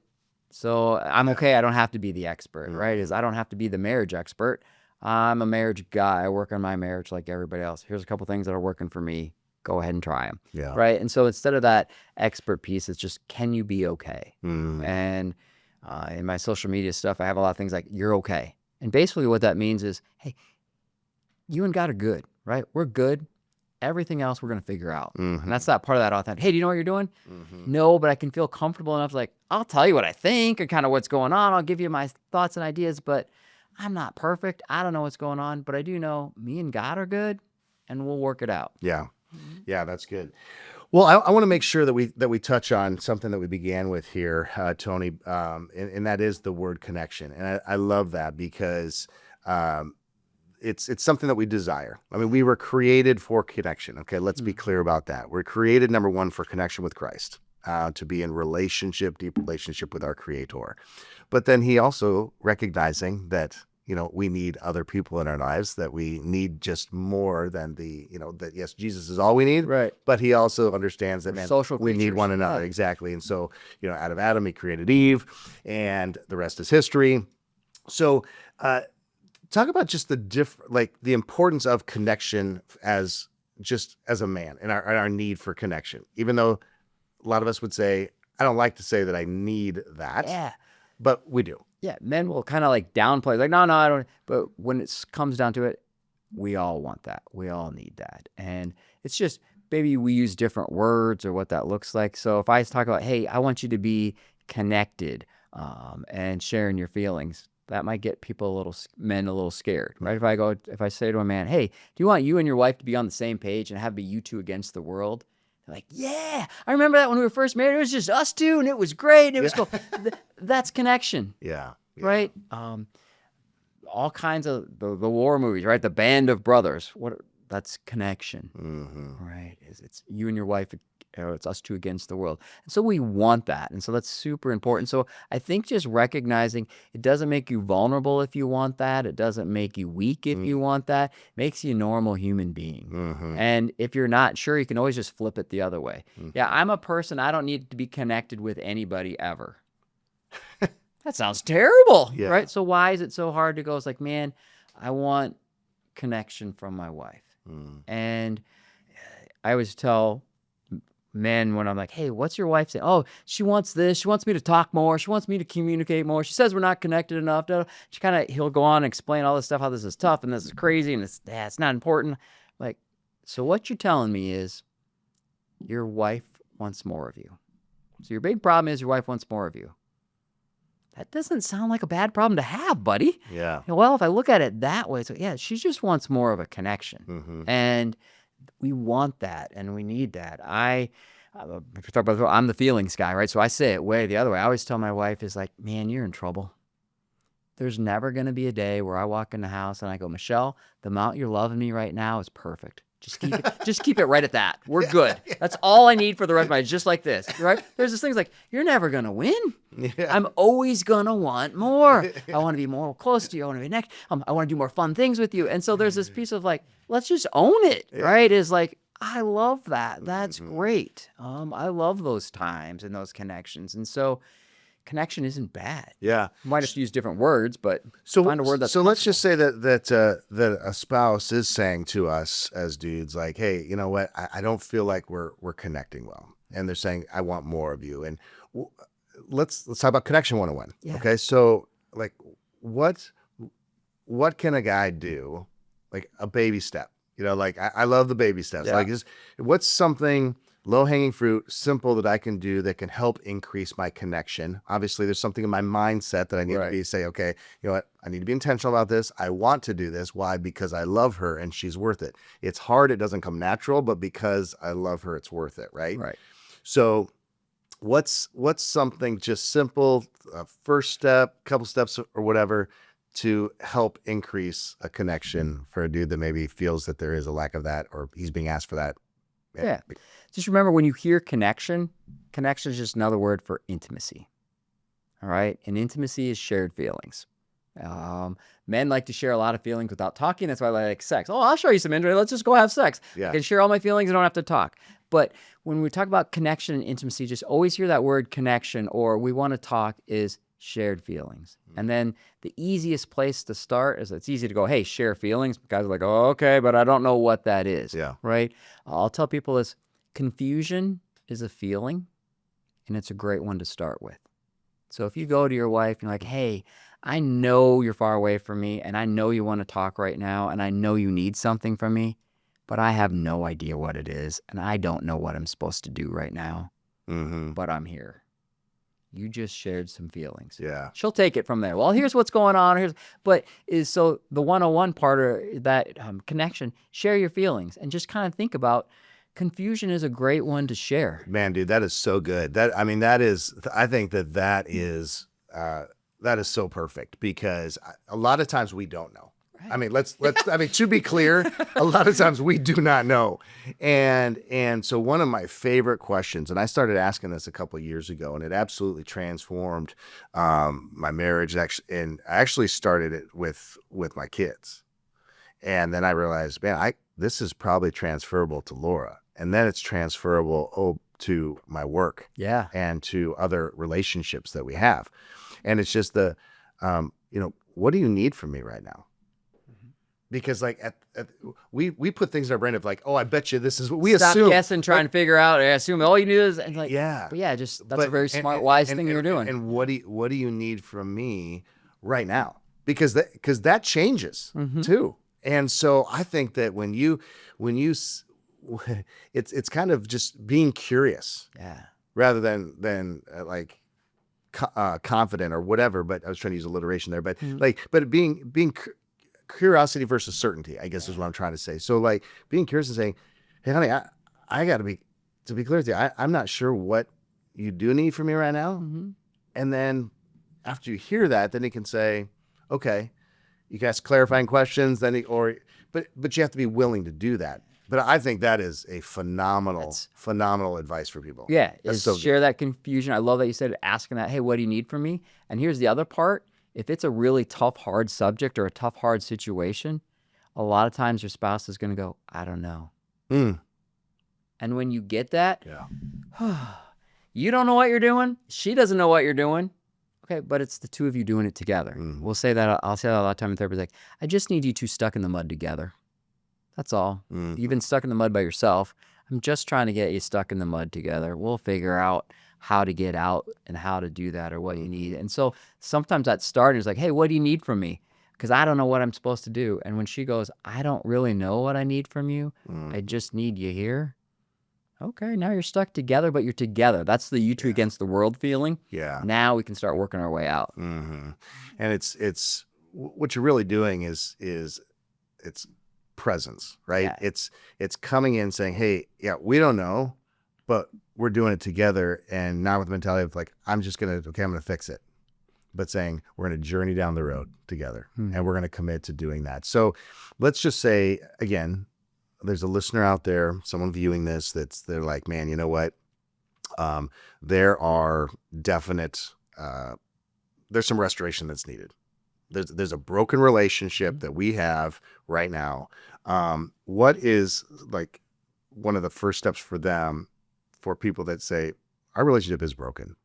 So I'm okay. I don't have to be the expert, right? I don't have to be the marriage expert. I'm a marriage guy. I work on my marriage like everybody else. Here's a couple things that are working for me. Go ahead and try them. Yeah. Right. And so instead of that expert piece, it's just, can you be okay? Mm-hmm. And in my social media stuff, I have a lot of things like, you're okay. And basically what that means is, hey, you and God are good, right? We're good. Everything else we're going to figure out. Mm-hmm. And that's not part of that authentic. Hey, do you know what you're doing? Mm-hmm. No, but I can feel comfortable enough. Like, I'll tell you what I think and kind of what's going on. I'll give you my thoughts and ideas, but I'm not perfect. I don't know what's going on, but I do know me and God are good and we'll work it out. Yeah. Yeah, that's good. Well, I want to make sure that we touch on something that we began with here, Tony, and that is the word connection. And I love that because it's something that we desire. I mean, we were created for connection. Okay, let's be clear about that. We're created, number one, for connection with Christ, to be in deep relationship with our Creator. But then he also recognizing that, we need other people in our lives, that we need just more than that, yes, Jesus is all we need. Right. But he also understands that, man, social we need creatures. one another. Yeah. Exactly. And so, out of Adam, he created Eve, and the rest is history. So, talk about just the importance of connection as a man and our need for connection, even though a lot of us would say, I don't like to say that I need that. Yeah. But we do. Yeah, men will kind of like downplay, like, no, I don't. But when it comes down to it, we all want that. We all need that. And it's just, maybe we use different words or what that looks like. So if I talk about, hey, I want you to be connected and sharing your feelings, that might get men a little scared, right? If I say to a man, hey, do you want you and your wife to be on the same page and have be you two against the world? They're like, yeah, I remember that when we were first married. It was just us two, and it was great, and it was cool. That's connection. Yeah. Right? All kinds of the war movies, right? The Band of Brothers. That's connection. Mm-hmm. Right? It's you and your wife, it's us two against the world. And so we want that. And so that's super important. So I think just recognizing it doesn't make you vulnerable if you want that. It doesn't make you weak if you want that. It makes you a normal human being. Mm-hmm. And if you're not sure, you can always just flip it the other way. Mm-hmm. Yeah, I'm a person, I don't need to be connected with anybody ever. That sounds terrible, right? So why is it so hard to go? It's like, man, I want connection from my wife. And I always tell men when I'm like, hey, what's your wife saying? Oh, she wants this. She wants me to talk more. She wants me to communicate more. She says we're not connected enough. He'll go on and explain all this stuff, how this is tough and this is crazy and it's not important. Like, so what you're telling me is your wife wants more of you. So your big problem is your wife wants more of you. That doesn't sound like a bad problem to have, buddy. Yeah. Well, if I look at it that way, so yeah, she just wants more of a connection. Mm-hmm. And we want that and we need that. I'm the feelings guy, right? So I say it way the other way. I always tell my wife is like, man, you're in trouble. There's never going to be a day where I walk in the house and I go, Michelle, the amount you're loving me right now is perfect. Just keep it right at that. We're good. That's all I need for the rest of my life, just like this, right? There's this thing like, you're never going to win. Yeah. I'm always going to want more. I want to be more close to you. I want to be next. I want to do more fun things with you. And so there's this piece of like, let's just own it, right? Is like, I love that. That's great. I love those times and those connections. And so connection isn't bad. Yeah. You might just use different words, but find a word that's so let's just say that a spouse is saying to us as dudes, like, hey, you know what? I don't feel like we're connecting well. And they're saying, I want more of you. And let's talk about connection 101. Yeah. Okay. So like what can a guy do? Like a baby step, like I love the baby steps. Yeah. Like what's something low-hanging fruit, simple that I can do that can help increase my connection? Obviously, there's something in my mindset that I need to say, okay, you know what? I need to be intentional about this. I want to do this. Why? Because I love her and she's worth it. It's hard. It doesn't come natural, but because I love her, it's worth it, right? Right. So what's something just simple, first step, couple steps or whatever, to help increase a connection for a dude that maybe feels that there is a lack of that or he's being asked for that? Yeah. just remember when you hear connection is just another word for intimacy. All right. And intimacy is shared feelings. Men like to share a lot of feelings without talking. That's why I like sex. Oh, I'll show you some interest. Let's just go have sex. Yeah. I can share all my feelings. I don't have to talk. But when we talk about connection and intimacy, just always hear that word connection, or we want to talk, is shared feelings. And then the easiest place to start is, it's easy to go, hey, share feelings. Guys are like, oh, okay, but I don't know what that is. Yeah. Right. I'll tell people this: confusion is a feeling, and it's a great one to start with. So if you go to your wife and you're like, hey, I know you're far away from me, and I know you want to talk right now, and I know you need something from me, but I have no idea what it is, and I don't know what I'm supposed to do right now, but I'm here. You just shared some feelings. Yeah. She'll take it from there. Well, here's what's going on. So the 101 part of that connection, share your feelings, and just kind of think about confusion is a great one to share. Man, dude, that is so good. I think that is so perfect, because a lot of times we don't know. I mean, to be clear, a lot of times we do not know. And so one of my favorite questions, and I started asking this a couple of years ago, and it absolutely transformed my marriage. And I actually started it with my kids. And then I realized, man, this is probably transferable to Laura. And then it's transferable to my work, Yeah, and to other relationships that we have. And it's just what do you need from me right now? Because like we put things in our brain of like, oh, I bet you this is what we stop assume. guessing, trying to figure out. I assume all you do is, and like, Yeah. But yeah, that's a very smart, wise thing you're doing. And what do you need from me right now? Because that changes too. And so I think that when you it's kind of just being curious, rather than like confident or whatever. But I was trying to use alliteration there. But being curiosity versus certainty, I guess, is what I'm trying to say. So like being curious and saying, hey, honey, I got to be clear with you. I'm not sure what you do need from me right now. And then after you hear that, then he can say, okay, you can ask clarifying questions. But you have to be willing to do that. But I think that is a phenomenal advice for people. Yeah, Share that confusion. I love that you said asking that, hey, what do you need from me? And here's the other part. If it's a really tough, hard subject or a tough, hard situation, a lot of times your spouse is going to go, I don't know. And when you get that, you don't know what you're doing. She doesn't know what you're doing. Okay, but it's the two of you doing it together. We'll say that. I'll say that a lot of time in therapy. Like, I just need you two stuck in the mud together. That's all. You've been stuck in the mud by yourself. I'm just trying to get you stuck in the mud together. We'll figure out how to get out and how to do that, or what you need. And so sometimes that starting is like, hey, what do you need from me? Because I don't know what I'm supposed to do. And when she goes, I don't really know what I need from you. I just need you here. Okay, now you're stuck together, but you're together. That's the you two against the world feeling. Yeah. Now we can start working our way out. And it's what you're really doing is it's presence, right? Yeah. It's coming in saying, hey, yeah, we don't know, but we're doing it together, and not with the mentality of like, I'm gonna fix it, but saying we're gonna journey down the road together, and we're gonna commit to doing that. So let's just say again, there's a listener out there, someone viewing this, they're like, man, you know what? There are definite, there's some restoration that's needed. There's a broken relationship that we have right now. What is like one of the first steps for them, for people that say our relationship is broken?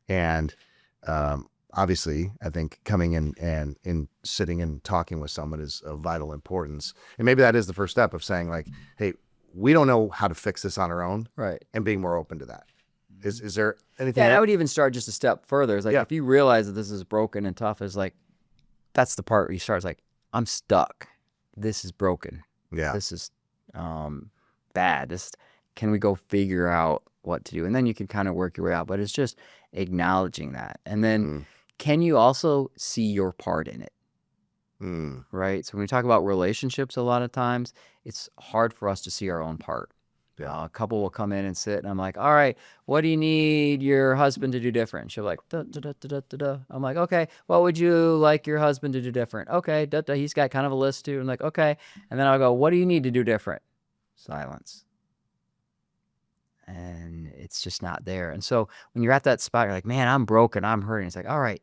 And obviously, I think coming in and sitting and talking with someone is of vital importance. And maybe that is the first step of saying like, hey, we don't know how to fix this on our own. Right. And being more open to that. Is there anything? Yeah, and I would even start just a step further. It's like, if you realize that this is broken and tough, is like, that's the part where you start. It's like, I'm stuck. This is broken. Yeah. This is bad. Can we go figure out what to do? And then you can kind of work your way out. But it's just acknowledging that. And then can you also see your part in it? Right? So when we talk about relationships, a lot of times it's hard for us to see our own part. Yeah. A couple will come in and sit, and I'm like, all right, what do you need your husband to do different? She'll be like, da, da, da, da, da, da. I'm like, okay, what would you like your husband to do different? Okay, da, da. He's got kind of a list too. I'm like, okay. And then I'll go, what do you need to do different? Silence. and it's just not there. And so when you're at that spot, you're like, man, I'm broken, I'm hurting. It's like, all right,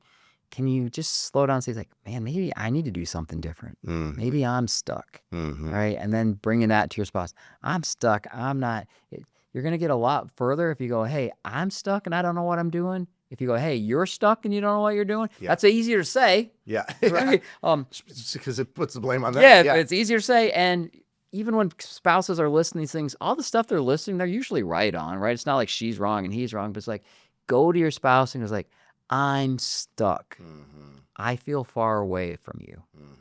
can you just slow down and say, like, man, maybe I need to do something different. Mm-hmm. Maybe I'm stuck. Mm-hmm. Right. And then bringing that to your spouse. I'm stuck. I'm not. You're going to get a lot further if you go, hey, I'm stuck and I don't know what I'm doing. If you go, hey, you're stuck and you don't know what you're doing, Yeah. that's easier to say. Yeah. Right. Because it puts the blame on them. Yeah, it's easier to say. And even when spouses are listening to these things, all the stuff they're listening, they're usually right on, right? It's not like she's wrong and he's wrong, but it's like, go to your spouse and it's like, I'm stuck. Mm-hmm. I feel far away from you. Mm-hmm.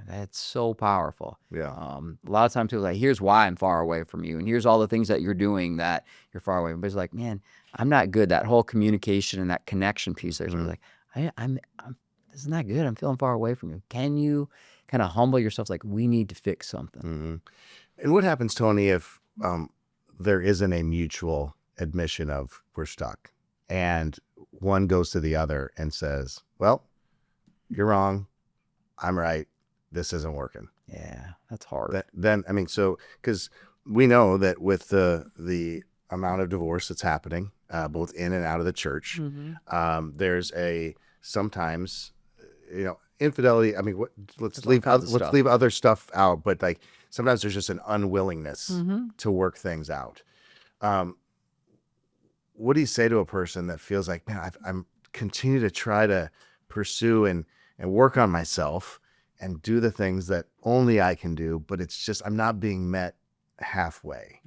That's so powerful. Yeah. A lot of times people are like, here's why I'm far away from you. And here's all the things that you're doing that you're far away. But it's like, man, I'm not good. That whole communication and that connection piece there. Mm-hmm. Like, I'm this is not good. I'm feeling far away from you. Can you kind of humble yourself? Like, we need to fix something. Mm-hmm. And what happens, Tony, if there isn't a mutual admission of we're stuck and one goes to the other and says, well, you're wrong, I'm right, this isn't working? Yeah, that's hard. Then, I mean, so, because we know that with the amount of divorce that's happening, both in and out of the church, there's sometimes, infidelity. I mean, let's leave other stuff out, but like sometimes there's just an unwillingness to work things out. What do you say to a person that feels like, man, I'm continue to try to pursue and work on myself and do the things that only I can do, but it's just, I'm not being met halfway.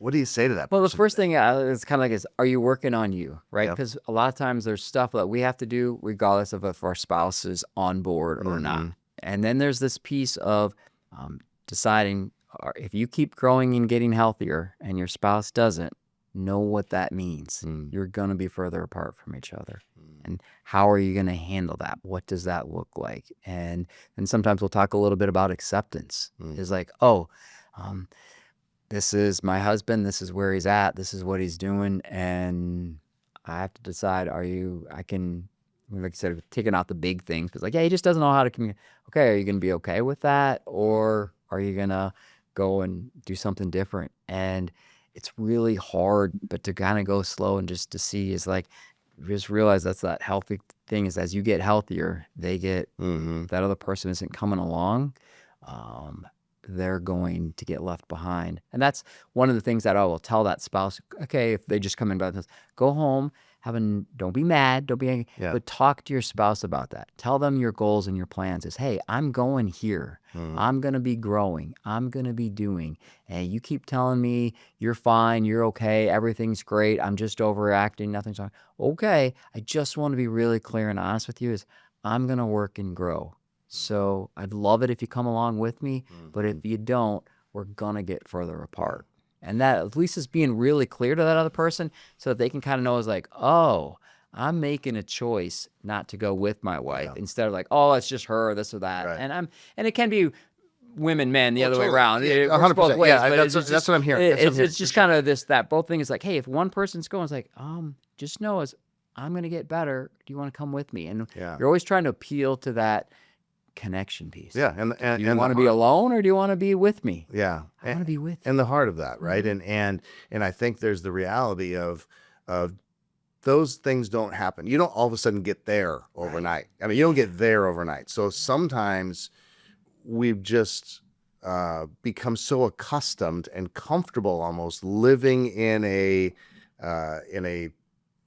What do you say to that person? Well, the first thing is kind of like, are you working on you, right? Yep. Because a lot of times there's stuff that we have to do regardless of if our spouse is on board or not. And then there's this piece of deciding if you keep growing and getting healthier and your spouse doesn't, know what that means. You're going to be further apart from each other. And how are you going to handle that? What does that look like? And sometimes we'll talk a little bit about acceptance. It's like, this is my husband. This is where he's at. This is what he's doing. And I have to decide, like I said, taking out the big things. It's like, yeah, he just doesn't know how to communicate. Okay, are you going to be okay with that? Or are you going to go and do something different? And it's really hard, but to kind of go slow and just to see is like, just realize that's that healthy thing is as you get healthier, they get, that other person isn't coming along. They're going to get left behind. And that's one of the things that I will tell that spouse, okay, if they just come in by this, go home, don't be mad, don't be angry, but talk to your spouse about that. Tell them your goals and your plans is, hey, I'm going here. I'm going to be growing. I'm going to be doing. And you keep telling me you're fine, you're okay, everything's great, I'm just overreacting, nothing's wrong. Okay, I just want to be really clear and honest with you is I'm going to work and grow. So I'd love it if you come along with me, but if you don't, we're going to get further apart. And that at least is being really clear to that other person so that they can kind of know is like, oh, I'm making a choice not to go with my wife instead of like, oh, it's just her, this or that. Right. And it can be women, men, the other way around. Yeah, It works both 100%. ways, Yeah, but that's what I'm hearing. It's just kind of that both thing is like, hey, if one person's going, it's like, just know is I'm going to get better. Do you want to come with me? And you're always trying to appeal to that connection piece. Yeah, and do you want to be alone or do you want to be with me? Yeah, I want to be with you. And the heart of that, right? And I think there's the reality of those things don't happen. You don't all of a sudden get there overnight. I mean, you don't get there overnight. So sometimes we've just become so accustomed and comfortable almost living in a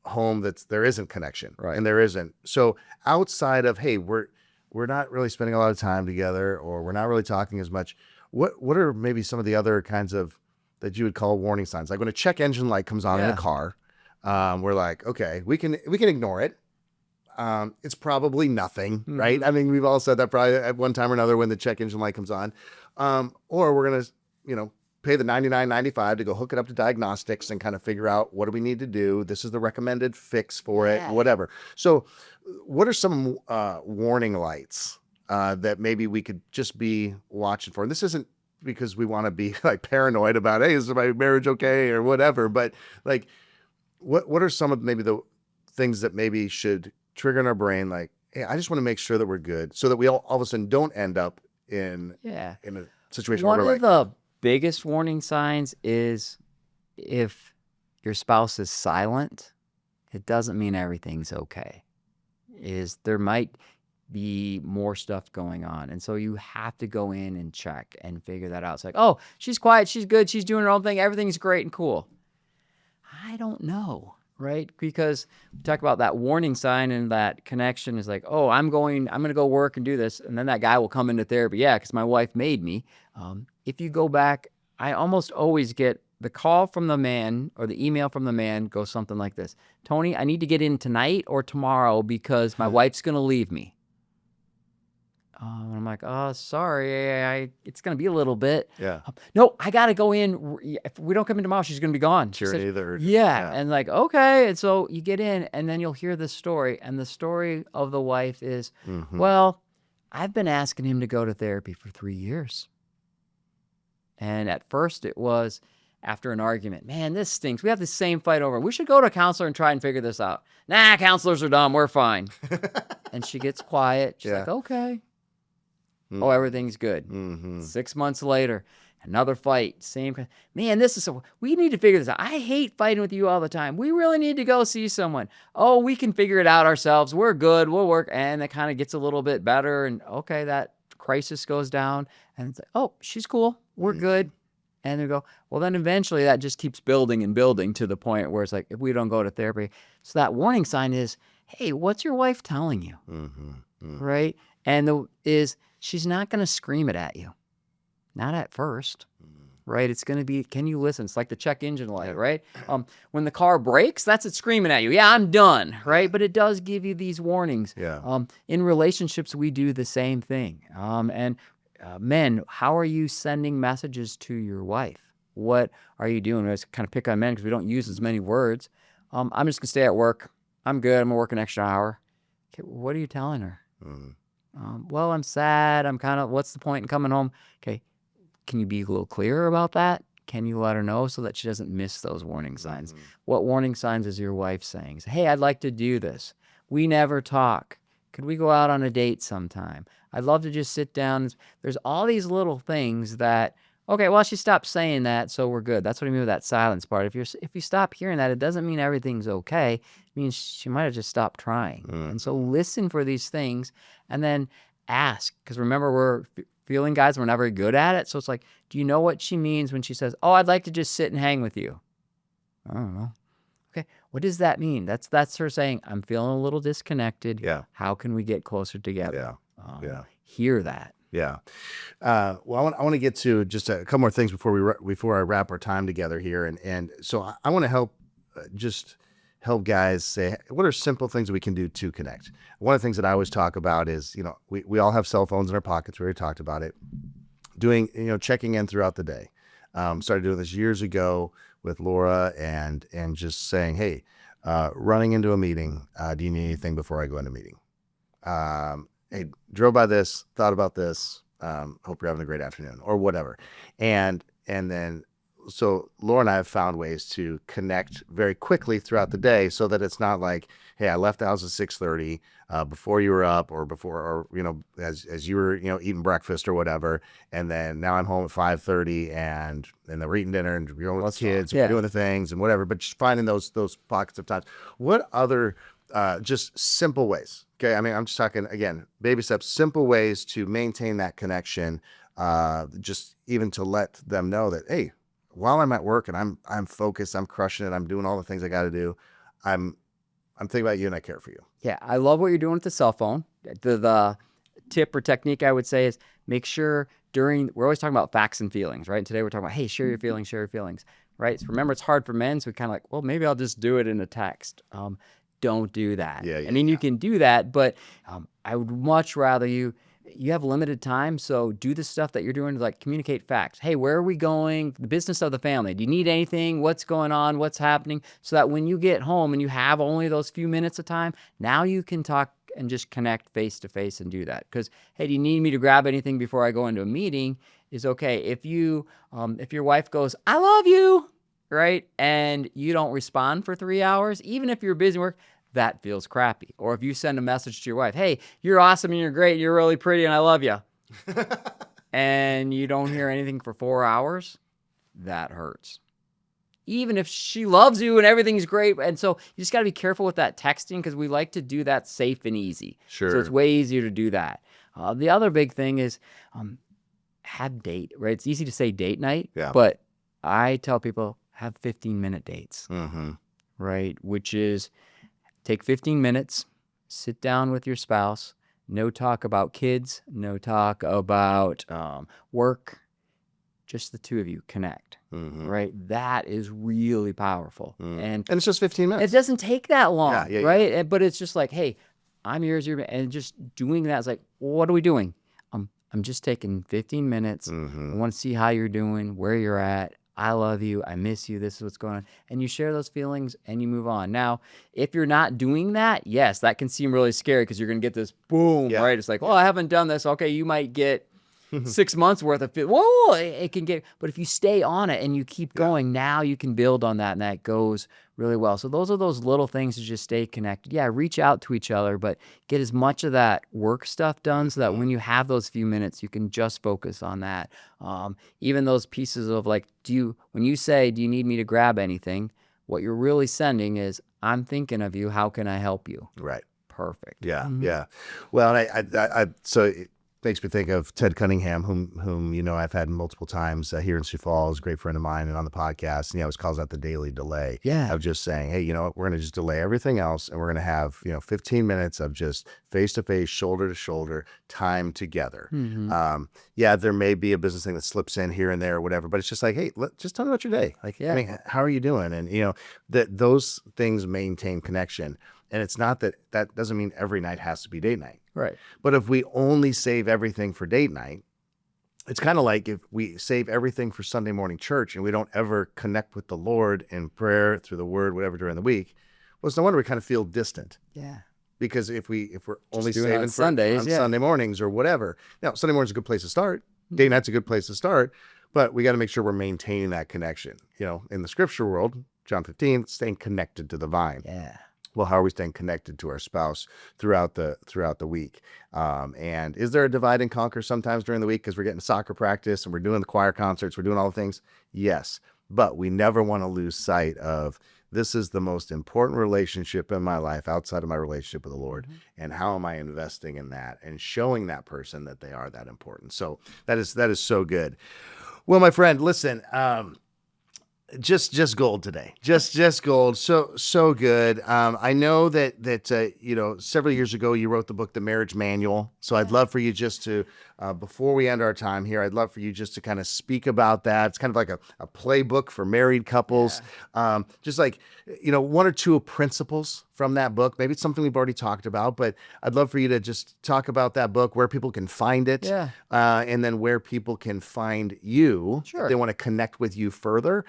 home there isn't connection, right? And there isn't. So outside of, hey, we're not really spending a lot of time together, or we're not really talking as much. What are maybe some of the other kinds of that you would call warning signs? Like when a check engine light comes on in a car, we're like, okay, we can ignore it. It's probably nothing, right? I mean, we've all said that probably at one time or another when the check engine light comes on. Or we're gonna, pay the $99.95 to go hook it up to diagnostics and kind of figure out what do we need to do. This is the recommended fix for it, whatever. So what are some warning lights that maybe we could just be watching for? And this isn't because we want to be like paranoid about, hey, is my marriage okay or whatever, but like what are some of maybe the things that maybe should trigger in our brain, like, hey, I just want to make sure that we're good so that we all of a sudden don't end up in a situation One where we're of the biggest warning signs is if your spouse is silent, it doesn't mean everything's okay. There might be more stuff going on. And so you have to go in and check and figure that out. It's like, oh, she's quiet, she's good, she's doing her own thing, everything's great and cool. I don't know, right? Because we talk about that warning sign, and that connection is like, oh, I'm going to go work and do this. And then that guy will come into therapy. Yeah, because my wife made me. If you go back, I almost always get the call from the man or the email from the man goes something like this: Tony, I need to get in tonight or tomorrow because my wife's going to leave me. And I'm like, oh, sorry, it's going to be a little bit. Yeah. No, I got to go in. If we don't come in tomorrow, she's going to be gone. Sure, either. Yeah. And like, okay. And so you get in, and then you'll hear this story. And the story of the wife is, well, I've been asking him to go to therapy for 3 years. And at first it was after an argument. Man, this stinks. We have the same fight over. We should go to a counselor and try and figure this out. Nah, counselors are dumb. We're fine. And she gets quiet. She's like, okay. Oh, everything's good. 6 months later, another fight. Same. Man, we need to figure this out. I hate fighting with you all the time. We really need to go see someone. Oh, we can figure it out ourselves. We're good. We'll work. And it kind of gets a little bit better. And okay, that crisis goes down. And it's like, oh, she's cool. We're good. And they go, well, then eventually that just keeps building and building to the point where it's like, if we don't go to therapy. So that warning sign is, hey, what's your wife telling you? Right? And she's not going to scream it at you. Not at first. Right? It's going to be, can you listen? It's like the check engine light, right? When the car brakes, that's it screaming at you. Yeah, I'm done, right? But it does give you these warnings. Yeah. In relationships, we do the same thing. Men, how are you sending messages to your wife? What are you doing? Let's kind of pick on men because we don't use as many words. I'm just going to stay at work. I'm good. I'm going to work an extra hour. Okay, what are you telling her? Well, I'm sad. What's the point in coming home? Okay, can you be a little clearer about that? Can you let her know so that she doesn't miss those warning signs? What warning signs is your wife saying? Hey, I'd like to do this. We never talk. Could we go out on a date sometime? I'd love to just sit down. There's all these little things that, okay, well, she stopped saying that, so we're good. That's what I mean with that silence part. If you stop hearing that, it doesn't mean everything's okay. It means she might have just stopped trying. And so listen for these things and then ask. Because remember, we're feeling guys, we're not very good at it. So it's like, do you know what she means when she says, oh, I'd like to just sit and hang with you? I don't know. Okay, what does that mean? That's her saying, I'm feeling a little disconnected. Yeah. How can we get closer together? Yeah. Hear that. Yeah. Well, I want to get to just a couple more things before I wrap our time together here. And so I want to help guys say, what are simple things we can do to connect? One of the things that I always talk about is, we all have cell phones in our pockets. We already talked about it. Doing, checking in throughout the day. Started doing this years ago with Laura and just saying, hey, running into a meeting, do you need anything before I go into a meeting? Hey, drove by this, thought about this, hope you're having a great afternoon or whatever. And then, so Laura and I have found ways to connect very quickly throughout the day so that it's not like, hey, I left the house at 6:30 before you were up or as you were, eating breakfast or whatever. And then now I'm home at 5:30 and then we're eating dinner and we're going with the kids, we're doing the things and whatever, but just finding those pockets of time. What other just simple ways? Okay. I mean, I'm just talking again, baby steps, simple ways to maintain that connection. Just even to let them know that, hey, while I'm at work and I'm focused, I'm crushing it, I'm doing all the things I got to do, I'm thinking about you and I care for you. Yeah, I love what you're doing with the cell phone. The tip or technique I would say is make sure we're always talking about facts and feelings, right? And today we're talking about, hey, share your feelings, right? So remember, it's hard for men, so we kind of like, well, maybe I'll just do it in a text. Don't do that. Yeah, I mean, you can do that, but I would much rather you have limited time, so do the stuff that you're doing to like communicate facts. Hey, where are we going? The business of the family. Do you need anything? What's going on? What's happening? So that when you get home and you have only those few minutes of time, now you can talk and just connect face to face and do that. Because, hey, do you need me to grab anything before I go into a meeting? Is okay. If your wife goes, I love you, right? And you don't respond for 3 hours, even if you're busy work, that feels crappy. Or if you send a message to your wife, hey, you're awesome and you're great, you're really pretty and I love you, and you don't hear anything for 4 hours, that hurts. even if she loves you and everything's great. And so you just got to be careful with that texting because we like to do that safe and easy. Sure. So it's way easier to do that. The other big thing is have date, right? It's easy to say date night, but I tell people have 15-minute dates, right? Which is take 15 minutes, sit down with your spouse, no talk about kids, no talk about work, just the two of you connect, right? That is really powerful. And it's just 15 minutes. It doesn't take that long, right? Yeah. But it's just like, hey, I'm yours, and just doing that is like, well, what are we doing? I'm just taking 15 minutes. I want to see how you're doing, where you're at. I love you. I miss you. This is what's going on. And you share those feelings and you move on. Now, if you're not doing that, yes, that can seem really scary because you're going to get this boom, right? It's like, well, I haven't done this. Okay, you might get 6 months worth of whoa, it can get, but if you stay on it and you keep going, now you can build on that, and that goes really well. So those are those little things to just stay connected. Yeah, reach out to each other, but get as much of that work stuff done so that when you have those few minutes, you can just focus on that. Even those pieces of like, when you say, do you need me to grab anything? What you're really sending is, I'm thinking of you. How can I help you? Right. Perfect. Yeah. Yeah. Well, so it makes me think of Ted Cunningham, whom I've had multiple times here in Sioux Falls, a great friend of mine, and on the podcast, and he always calls that the daily delay. Of just saying, hey, you know what, we're going to just delay everything else, and we're going to have 15 minutes of just face to face, shoulder to shoulder time together. There may be a business thing that slips in here and there or whatever, but it's just like, hey, just tell me about your day. Like, I mean, how are you doing? And that those things maintain connection. And it's not that doesn't mean every night has to be date night. Right. But if we only save everything for date night, it's kind of like if we save everything for Sunday morning church and we don't ever connect with the Lord in prayer, through the word, whatever, during the week, well, it's no wonder we kind of feel distant. Yeah. Because if we're only saving saving on Sundays, Sunday mornings or whatever. Now, Sunday morning's a good place to start. Date night's a good place to start. But we got to make sure we're maintaining that connection. In the scripture world, John 15, staying connected to the vine. Yeah. Well, how are we staying connected to our spouse throughout the week? And is there a divide and conquer sometimes during the week because we're getting soccer practice and we're doing the choir concerts, we're doing all the things? Yes, but we never want to lose sight of this is the most important relationship in my life outside of my relationship with the Lord. And how am I investing in that and showing that person that they are that important? So that is so good. Well, my friend, listen, just gold today. Just gold. So good. I know that several years ago you wrote the book, The Marriage Manual. So I'd love for you just to, before we end our time here, I'd love for you just to kind of speak about that. It's kind of like a playbook for married couples. Just like, one or two principles from that book. Maybe it's something we've already talked about, but I'd love for you to just talk about that book, where people can find it, and then where people can find you. Sure. If they want to connect with you further,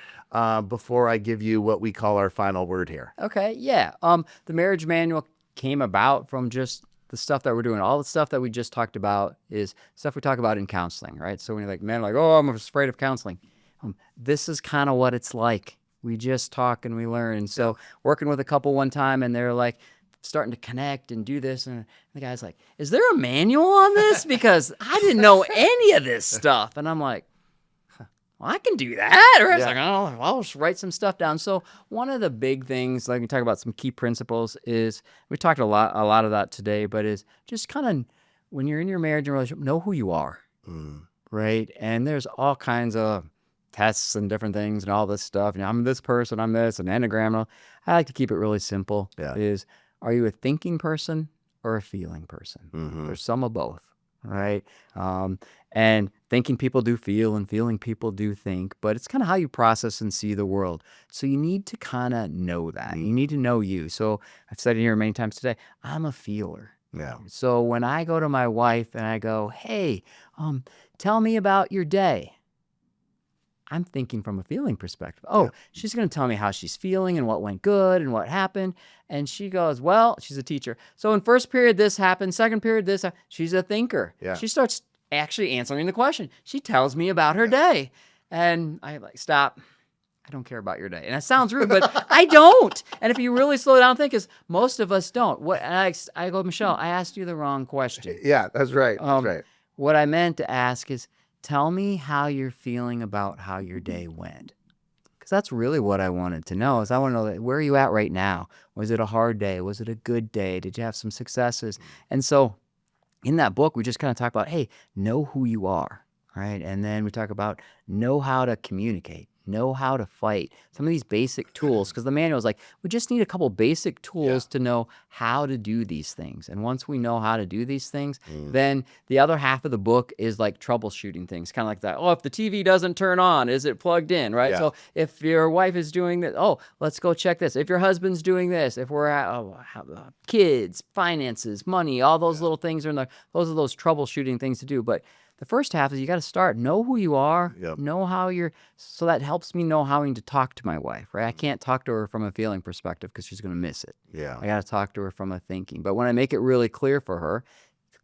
before I give you what we call our final word here. Okay. Yeah. The Marriage Manual came about from just the stuff that we're doing. All the stuff that we just talked about is stuff we talk about in counseling, right? So when you're like, men are like, oh, I'm afraid of counseling. This is kind of what it's like. We just talk and we learn. And so working with a couple one time, and they're like starting to connect and do this. And the guy's like, is there a manual on this? Because I didn't know any of this stuff. And I'm like, well, I can do that. Or it's like, oh, I'll just write some stuff down. So one of the big things, like we talk about some key principles, is we talked a lot of that today, but is just kind of when you're in your marriage and relationship, know who you are, right? And there's all kinds of tests and different things and all this stuff. I'm this person, I'm this, an Enneagram. I like to keep it really simple. Is, are you a thinking person or a feeling person? There's some of both, right? And thinking people do feel and feeling people do think, but it's kind of how you process and see the world. So you need to kind of know that. You need to know you. So I've said it here many times today, I'm a feeler. So when I go to my wife and I go, hey, tell me about your day, I'm thinking from a feeling perspective. She's going to tell me how she's feeling and what went good and what happened. And she goes, well, she's a teacher. So in first period, this happened. Second period, this happened. She's a thinker. She starts actually answering the question. She tells me about her day. And I like, stop. I don't care about your day. And that sounds rude, but I don't. And if you really slow down and think, is most of us don't. I go, Michelle, I asked you the wrong question. Yeah, that's right. That's right. What I meant to ask is, tell me how you're feeling about how your day went. Because that's really what I wanted to know is I want to know where are you at right now? Was it a hard day? Was it a good day? Did you have some successes? And so in that book, we just kind of talk about, hey, know who you are, right? And then we talk about know how to communicate, know how to fight, some of these basic tools, because the manual is like, we just need a couple basic tools to know how to do these things. And once we know how to do these things, then the other half of the book is like troubleshooting things, kind of like that. Oh, if the TV doesn't turn on, is it plugged in, right? Yeah. So if your wife is doing this, oh, let's go check this. If your husband's doing this, if we're at kids, finances, money, all those little things are in there. Those are those troubleshooting things to do. But the first half is you got to start, know who you are, know how so that helps me know how to talk to my wife, right? I can't talk to her from a feeling perspective because she's going to miss it. Yeah. I got to talk to her from a thinking. But when I make it really clear for her,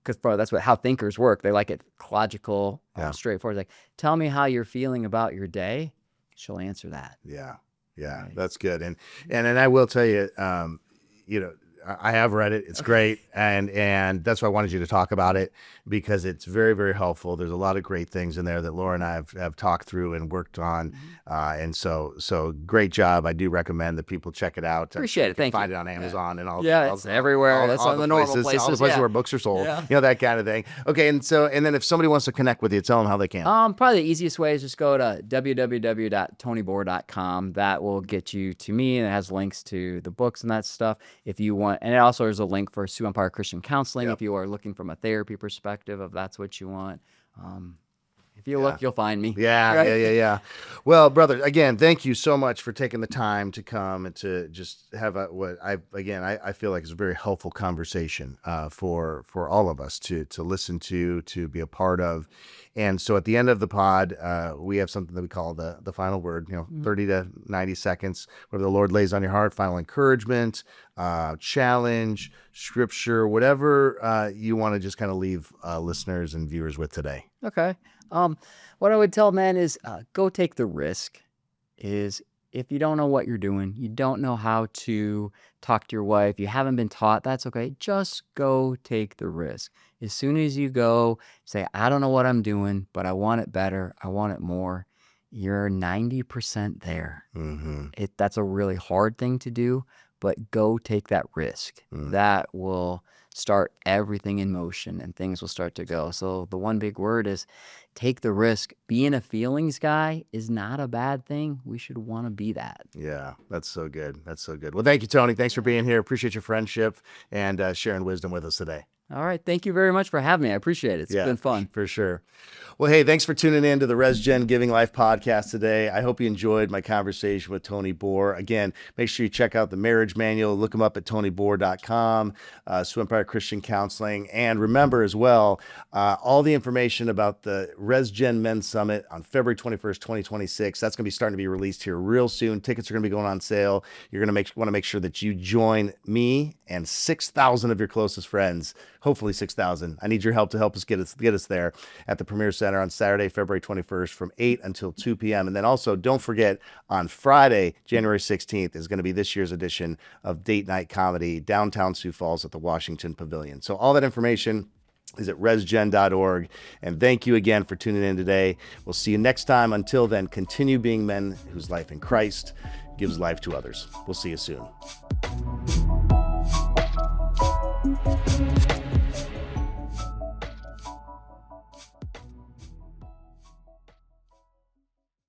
because that's how thinkers work. They like it logical, straightforward. Like, tell me how you're feeling about your day. She'll answer that. Yeah. Yeah. Right. That's good. And I will tell you, I have read it. It's great. And that's why I wanted you to talk about it because it's very, very helpful. There's a lot of great things in there that Laura and I have talked through and worked on. And so great job. I do recommend that people check it out. Appreciate it. Thank you. Find it on Amazon and all. It's everywhere. That's on the normal places. All the places where books are sold. That kind of thing. Okay. And then if somebody wants to connect with you, tell them how they can. Probably the easiest way is just go to www.tonyboer.com. That will get you to me, and it has links to the books and that stuff. If you want, and it also is a link for Sioux Empire Christian Counseling if you are looking from a therapy perspective, if that's what you want. If you look, you'll find me. Yeah. Well, brother, again, thank you so much for taking the time to come and to just have I feel like it's a very helpful conversation for all of us to listen to be a part of. And so at the end of the pod, we have something that we call the final word, 30 to 90 seconds, whatever the Lord lays on your heart, final encouragement, challenge, scripture, whatever you want to just kind of leave listeners and viewers with today. Okay. What I would tell men is go take the risk. Is if you don't know what you're doing, you don't know how to talk to your wife, you haven't been taught, that's okay. Just go take the risk. As soon as you go say, I don't know what I'm doing, but I want it better, I want it more, you're 90% there. That's a really hard thing to do, but go take that risk. That will start everything in motion and things will start to go. So the one big word is take the risk. Being a feelings guy is not a bad thing. We should want to be that. Yeah, that's so good. That's so good. Well, thank you, Tony. Thanks for being here. Appreciate your friendship and sharing wisdom with us today. All right. Thank you very much for having me. I appreciate it. It's been fun. For sure. Well, hey, thanks for tuning in to the RESGEN Giving Life podcast today. I hope you enjoyed my conversation with Tony Boer. Again, make sure you check out the marriage manual. Look him up at tonyboer.com, Sioux Empire Christian Counseling. And remember as well, all the information about the RESGEN Men's Summit on February 21st, 2026. That's going to be starting to be released here real soon. Tickets are going to be going on sale. You're going to want to make sure that you join me and 6,000 of your closest friends. Hopefully 6,000. I need your help to help us get us there at the Premier Center on Saturday, February 21st from 8 until 2 p.m. And then also don't forget on Friday, January 16th is going to be this year's edition of Date Night Comedy downtown Sioux Falls at the Washington Pavilion. So all that information is at resgen.org. And thank you again for tuning in today. We'll see you next time. Until then, continue being men whose life in Christ gives life to others. We'll see you soon.